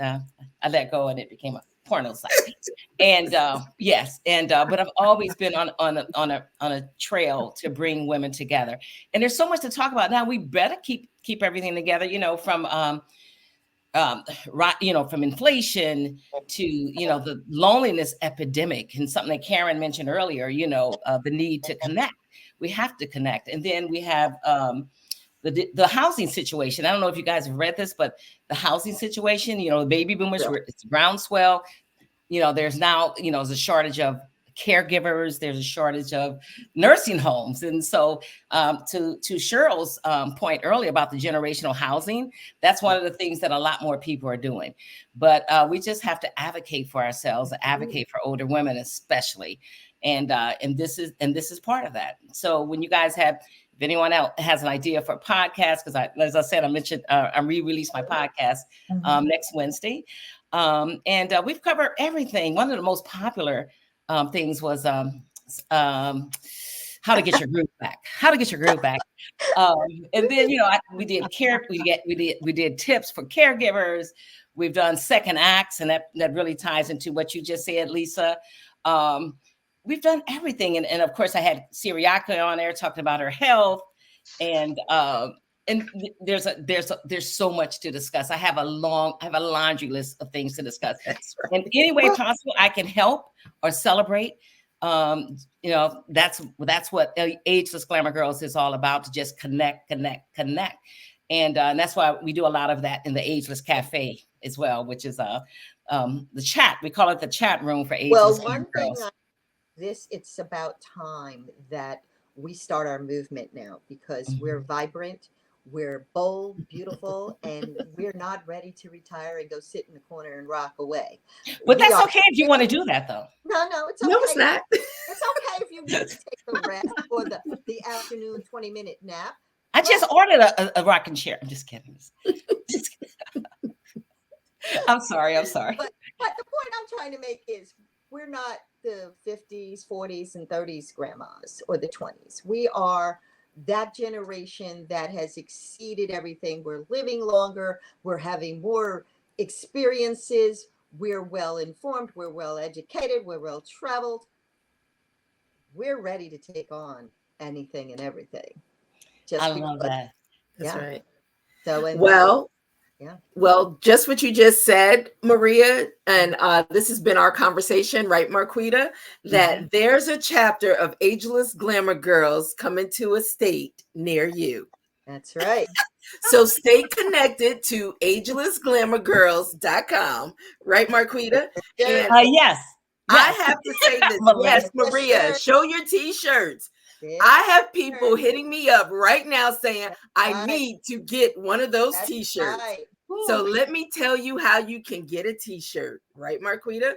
I let go, and it became a porno site. And but I've always been on a trail to bring women together. And there's so much to talk about now. We better keep everything together, you know, from from inflation to, you know, the loneliness epidemic, and something that Karen mentioned earlier, you know, the need to connect. We have to connect. And then we have the housing situation. I don't know if you guys have read this, but the housing situation, you know, the baby boomers, it's groundswell. You know, there's now, you know, there's a shortage of caregivers. There's a shortage of nursing homes. And so to Cheryl's point earlier about the generational housing, that's one of the things that a lot more people are doing. But we just have to advocate for ourselves, advocate for older women especially. And this is part of that. So when you guys have, if anyone else has an idea for a podcast, because as I said, I mentioned I re-released my podcast next Wednesday. And we've covered everything. One of the most popular things was how to get your groove back. How to get your groove back. And then, you know, we did tips for caregivers. We've done second acts, and that really ties into what you just said, Lisa. We've done everything, and of course, I had Siriaka on there talking about her health, and there's so much to discuss. I have a laundry list of things to discuss. That's right. And any way possible I can help or celebrate. You know, that's what Ageless Glamour Girls is all about, to just connect. And that's why we do a lot of that in the Ageless Cafe as well, which is the chat. We call it the chat room for Ageless Well, Glamour one thing, Girls. it's about time that we start our movement now, because we're vibrant, we're bold, beautiful, and we're not ready to retire and go sit in the corner and rock away. But We that's are- okay if you want to do that, though. No, it's okay. No, it's not. It's okay if you need to take a rest for the afternoon 20-minute nap. I just ordered a rocking chair. I'm just kidding. Just kidding. I'm sorry. But the point I'm trying to make is, we're not the 50s, 40s, and 30s grandmas, or the 20s. We are that generation that has exceeded everything. We're living longer. We're having more experiences. We're well informed. We're well educated. We're well traveled. We're ready to take on anything and everything. I love that. That's right. So, well, just what you just said, Maria, and this has been our conversation, right, Marquita, that there's a chapter of Ageless Glamour Girls coming to a state near you. That's right. So stay connected to agelessglamourgirls.com, right, Marquita? And yes. I have to say this. Yes, Maria, show your t-shirts. I have people hitting me up right now saying, I need to get one of those t-shirts. So let me tell you how you can get a t-shirt, right, Marquita?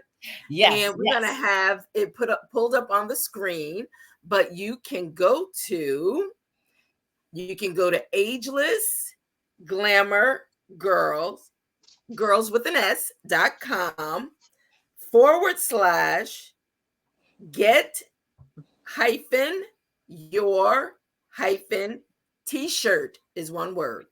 Yes. And we're going to have it pulled up on the screen, but you can go to Ageless Glamour Girls with an S.com /get-your-t-shirt is one word.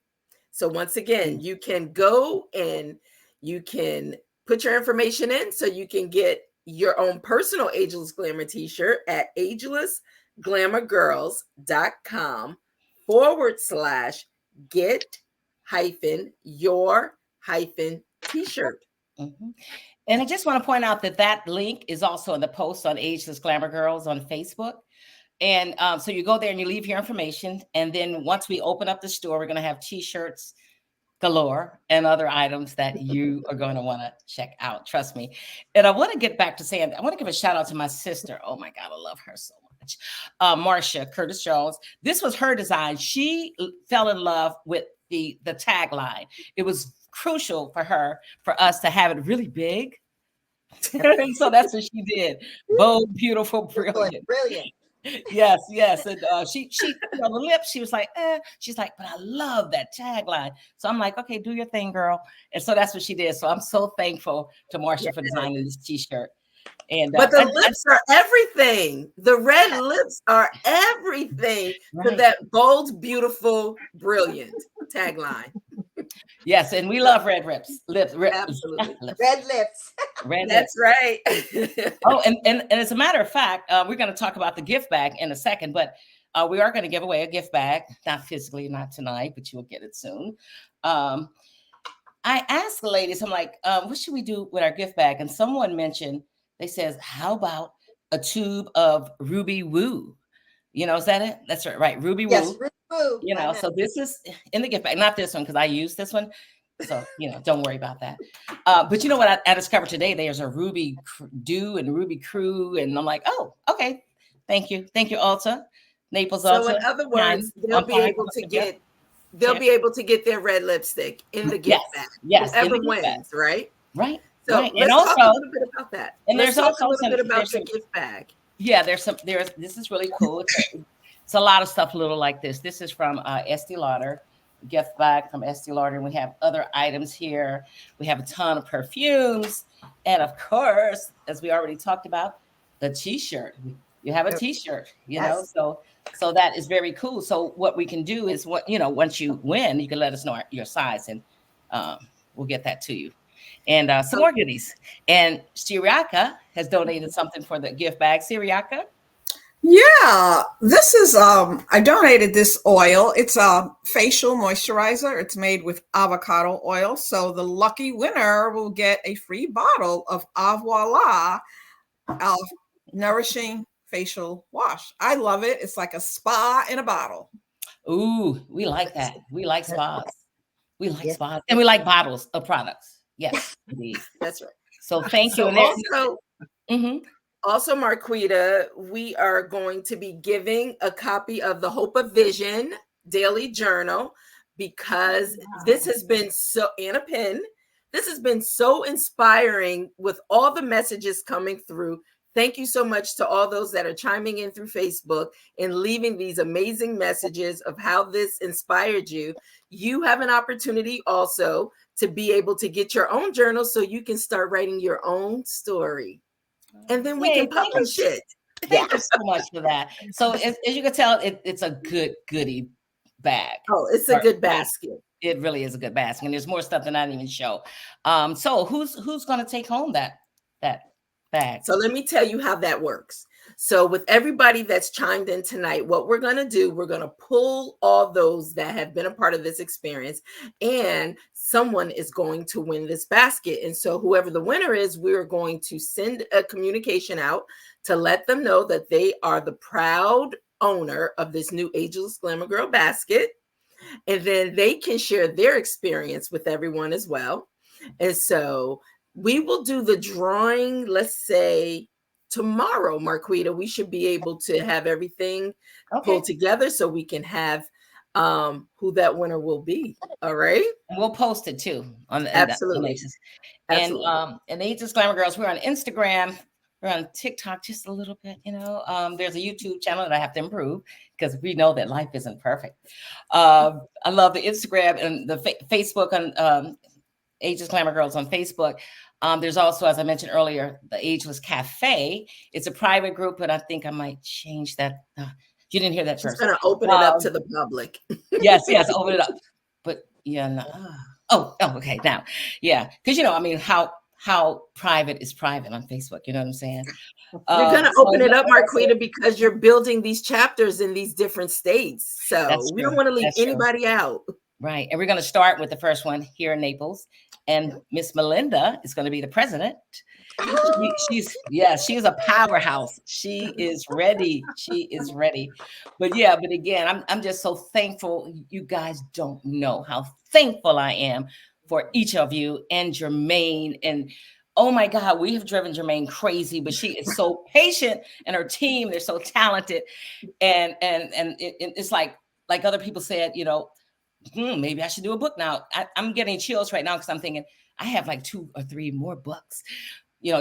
So once again, you can go and you can put your information in so you can get your own personal Ageless Glamour t-shirt at agelessglamourgirls.com /get-your-t-shirt. And I just want to point out that link is also in the post on Ageless Glamour Girls on Facebook. And so you go there and you leave your information. And then once we open up the store, we're going to have t-shirts galore and other items that you are going to want to check out. Trust me. And I want to get back to saying, I want to give a shout out to my sister. Oh my God, I love her so much. Marcia Curtis Jones. This was her design. She fell in love with the tagline. It was crucial for us to have it really big. And so that's what she did. Bold, beautiful, brilliant. Yes. And she on the lips, she was like, she's like, but I love that tagline. So I'm like, okay, do your thing, girl. And so that's what she did. So I'm so thankful to Marcia for designing this t-shirt. And but the lips are everything. The red lips are everything for that bold, beautiful, brilliant tagline. Yes, and we love red lips. Absolutely. Red lips. That's right. Oh, and as a matter of fact, we're going to talk about the gift bag in a second, but we are going to give away a gift bag, not physically, not tonight, but you'll get it soon. I asked the ladies, I'm like, what should we do with our gift bag? And someone mentioned, they says, how about a tube of Ruby Woo? You know, is that it? That's right. Ruby Woo. Yes, Ruby Woo. You know, so this is in the gift bag, not this one, because I use this one. So, don't worry about that. But you know what I discovered today? There's a Ruby Dew and Ruby Crew. And I'm like, oh, okay. Thank you. Thank you, Ulta. Naples Ulta. So in other words, they'll be able to get their red lipstick in the gift bag. Yes. Whoever wins, right? Right. So right. let's talk a little bit about that. And there's also a little bit about the gift bag. Yeah, this is really cool. It's a lot of stuff little like this. This is from Estee Lauder, gift bag from Estee Lauder. And we have other items here. We have a ton of perfumes. And of course, as we already talked about, the t-shirt. You have a t-shirt, know, so that is very cool. So what we can do is once you win, you can let us know your size and we'll get that to you. And some more goodies. And Syriaca has donated something for the gift bag. Syriaca? Yeah, this is, I donated this oil. It's a facial moisturizer. It's made with avocado oil. So the lucky winner will get a free bottle of Voila nourishing facial wash. I love it. It's like a spa in a bottle. Ooh, we like that. We like spas. We like spas. And we like bottles of products. Yes, indeed. That's right. So thank you. So also, Marquita, we are going to be giving a copy of the Hope of Vision Daily Journal, because this has been so, and a pen. This has been so inspiring with all the messages coming through. Thank you so much to all those that are chiming in through Facebook and leaving these amazing messages of how this inspired you. You have an opportunity also to be able to get your own journal so you can start writing your own story. And then we can publish it. Thank you so much for that. So as you can tell, it's a good goodie bag. Oh, it's a good basket. It really is a good basket. And there's more stuff than I didn't even show. So who's going to take home that bag? So let me tell you how that works. So with everybody that's chimed in tonight, what we're going to do, we're going to pull all those that have been a part of this experience, and someone is going to win this basket. And so whoever the winner is, we're going to send a communication out to let them know that they are the proud owner of this new Ageless Glamour Girl basket. And then they can share their experience with everyone as well. And so we will do the drawing, let's say tomorrow, Marquita. We should be able to have everything pulled together so we can have who that winner will be. All right. And we'll post it too on the Absolutely. And Ageless Glamour Girls, we're on Instagram. We're on TikTok just a little bit, There's a YouTube channel that I have to improve because we know that life isn't perfect. I love the Instagram and the Facebook on Ageless Glamour Girls on Facebook. There's also, as I mentioned earlier, the Ageless Cafe. It's a private group, but I think I might change that. You didn't hear that first. Just going to open it up to the public. Yes, open it up. But no. Oh, okay. Now, because how private is private on Facebook. You know what I'm saying? You're going to open it up, Marquita, because you're building these chapters in these different states. So we don't want to leave anybody out. Right. And we're going to start with the first one here in Naples. And Miss Melinda is going to be the president. She's a powerhouse. She is ready. But again, I'm just so thankful. You guys don't know how thankful I am for each of you and Jermaine. And oh my God, we have driven Jermaine crazy, but she is so patient, and her team, they're so talented. And it's like other people said, maybe I should do a book now. I'm getting chills right now because I'm thinking I have like 2 or 3 more books,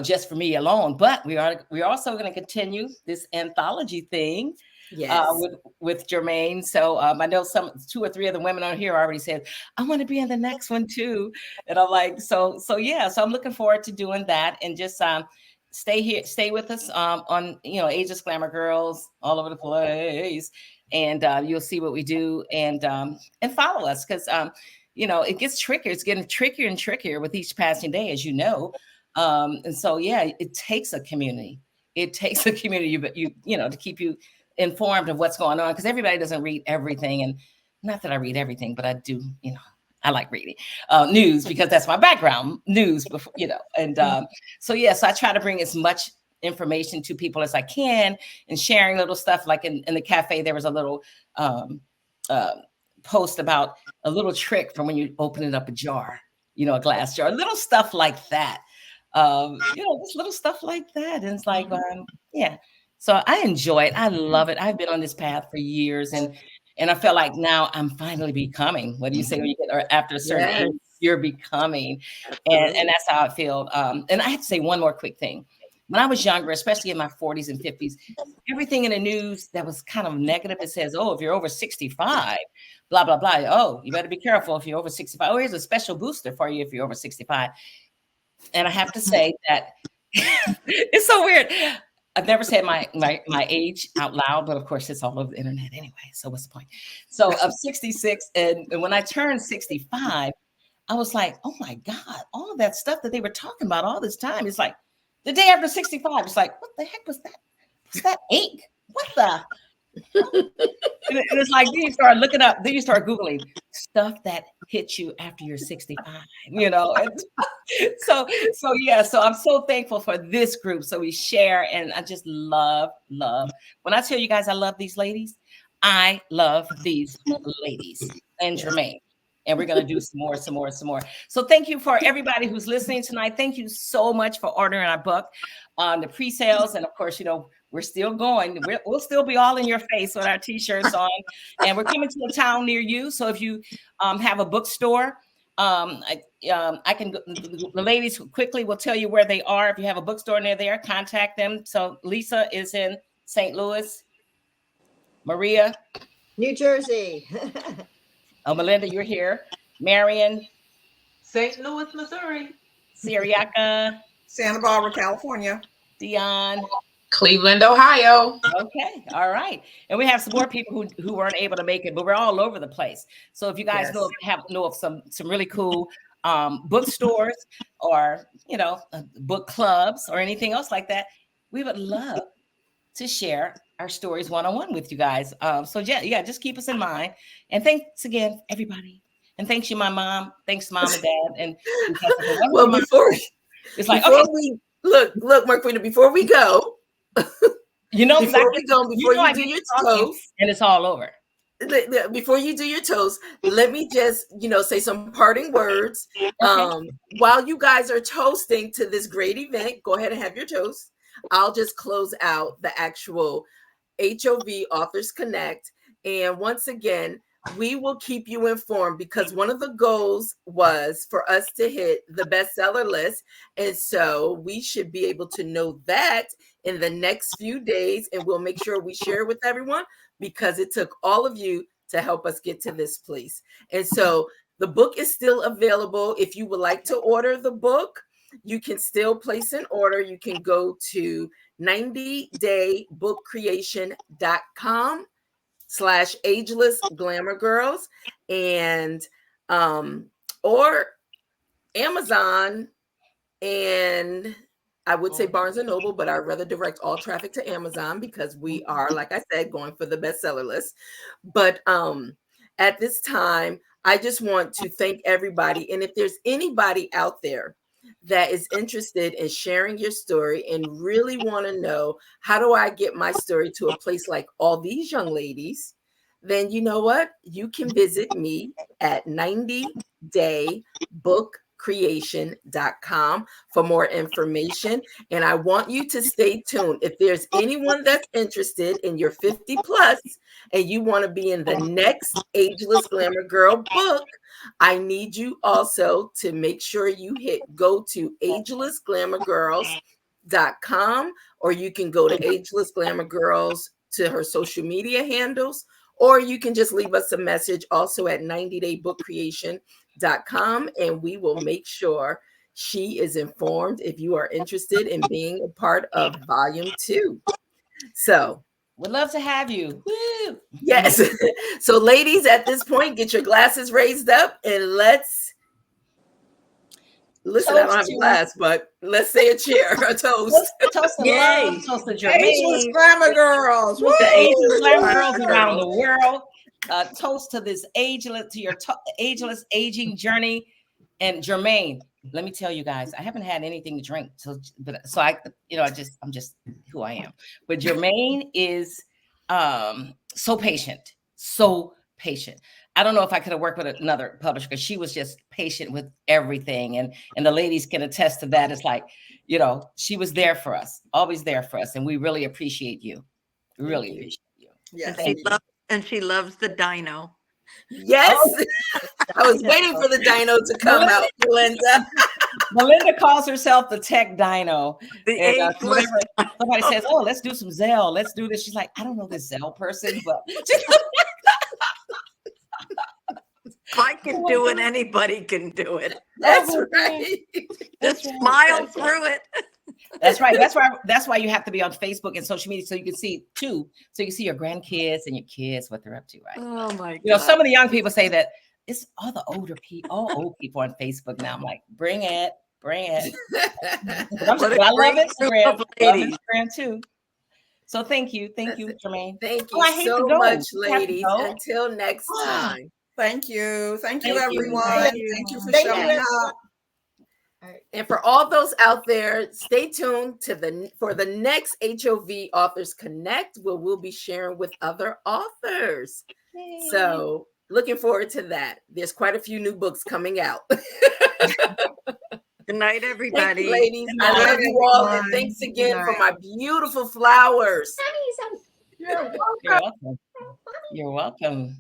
just for me alone. But we're also going to continue this anthology thing. Yes. With Jermaine. So I know 2 or 3 of the women on here already said, I want to be in the next one too. And I'm like, so I'm looking forward to doing that, and just stay with us on Ageless Glamour Girls all over the place. And you'll see what we do, and follow us, because it gets trickier. It's getting trickier and trickier with each passing day, as you know. And so it takes a community. It takes a community, but to keep you informed of what's going on, because everybody doesn't read everything. And not that I read everything, but I do, I like reading news because that's my background, news before, and so I try to bring as much information to people as I can, and sharing little stuff. Like in the cafe, there was a little post about a little trick from when you open it up a jar, a glass jar, little stuff like that. Just little stuff like that. And it's like, so I enjoy it. I love it. I've been on this path for years, and I feel like now I'm finally becoming. What do you say when you get, or after a certain age, you're becoming, and that's how I feel. And I have to say one more quick thing. When I was younger, especially in my 40s and 50s, everything in the news that was kind of negative, it says, oh, if you're over 65, blah, blah, blah. Oh, you better be careful if you're over 65. Oh, here's a special booster for you if you're over 65. And I have to say that it's so weird. I've never said my age out loud, but of course it's all over the internet anyway. So what's the point? So I'm 66, and when I turned 65, I was like, oh my God, all of that stuff that they were talking about all this time. It's like the day after 65, it's like, what the heck was that? What's that ink? What the? And it's like, then you start looking up, then you start Googling stuff that hits you after you're 65, And so I'm so thankful for this group. So we share, and I just love. When I tell you guys I love these ladies, I love these ladies and Jermaine. And we're going to do some more. So thank you for everybody who's listening tonight. Thank you so much for ordering our book on the pre-sales. And of course, you know, we're still going. We'll still be all in your face with our t-shirts on. And we're coming to a town near you. So if you have a bookstore, I can, the ladies quickly will tell you where they are. If you have a bookstore near there, contact them. So Lisa is in St. Louis. Maria? New Jersey. Oh, Melinda, you're here. Marion? St. Louis, Missouri. Syriaca? Santa Barbara, California. Dion? Cleveland, Ohio. Okay, all right. And we have some more people who weren't able to make it, but we're all over the place. So if you guys know of some really cool bookstores or, you know, book clubs or anything else like that, we would love to share our stories one-on-one with you guys. So yeah, just keep us in mind. And thanks again, everybody. And thanks you, my mom. Thanks, mom and dad. And well, before we look, Marquita, before we go, you know, before you do your toast, and it's all over. Before you do your toast, let me just, you know, say some parting words. While you guys are toasting to this great event, go ahead and have your toast. I'll just close out the actual HOV Authors Connect. And once again, we will keep you informed because one of the goals was for us to hit the bestseller list. And so we should be able to know that in the next few days. And we'll make sure we share with everyone because it took all of you to help us get to this place. And so the book is still available. If you would like to order the book, you can still place an order. You can go to 90daybookcreation.com/Ageless Glamour Girls and or Amazon, and I would say Barnes and Noble, but I'd rather direct all traffic to Amazon because we are, like I said, going for the bestseller list. But at this time, I just want to thank everybody. And if there's anybody out there that is interested in sharing your story and really want to know, how do I get my story to a place like all these young ladies? Then you know what? You can visit me at 90daybookcreation.com for more information. And I want you to stay tuned. If there's anyone that's interested in your 50 plus and you want to be in the next Ageless Glamour Girl book, I need you also to make sure you go to agelessglamourgirls.com, or you can go to Ageless Glamour Girls to her social media handles, or you can just leave us a message also at 90daybookcreation.com, and we will make sure she is informed if you are interested in being a part of volume 2. So we'd love to have you. Woo! Yes. So ladies, at this point, get your glasses raised up and let's listen. I don't have a glass, but let's say a cheer, a toast. Toast to love, toast to Jermaine. Ageless Glamour Girls. The Ageless Glamour Girls around the world. Toast to this ageless, to your ageless aging journey. And Jermaine, let me tell you guys, I haven't had anything to drink, so I, you know, I'm just who I am. But Jermaine is so patient. I don't know if I could have worked with another publisher because she was just patient with everything, and the ladies can attest to that. It's like, you know, she was there for us, always there for us, and we really appreciate you. Really appreciate you. Yes, and she loves the dino. Yes. I was waiting for the dino to come out, Melinda. Melinda calls herself the tech dino. And, somebody says, "Oh, let's do some Zelle. Let's do this." She's like, "I don't know this Zelle person, but if I can do it, anybody can do it." That's right. Just smile through it. That's right. That's why you have to be on Facebook and social media so you can see too. So you can see your grandkids and your kids, what they're up to, right? Oh my God. You know, some of the young people say that it's all the older people, all old people on Facebook now. I'm like, bring it. I love Instagram. Love Instagram too. So thank you, Jermaine. Thank you so much, ladies. Until next time. Thank you, everyone. Thank you for showing up. And for all those out there, stay tuned for the next HOV Authors Connect, where we'll be sharing with other authors. Yay. So looking forward to that. There's quite a few new books coming out. Good night, everybody. Thank you, ladies. I love you all, and thanks again for my beautiful flowers. You're welcome. You're welcome.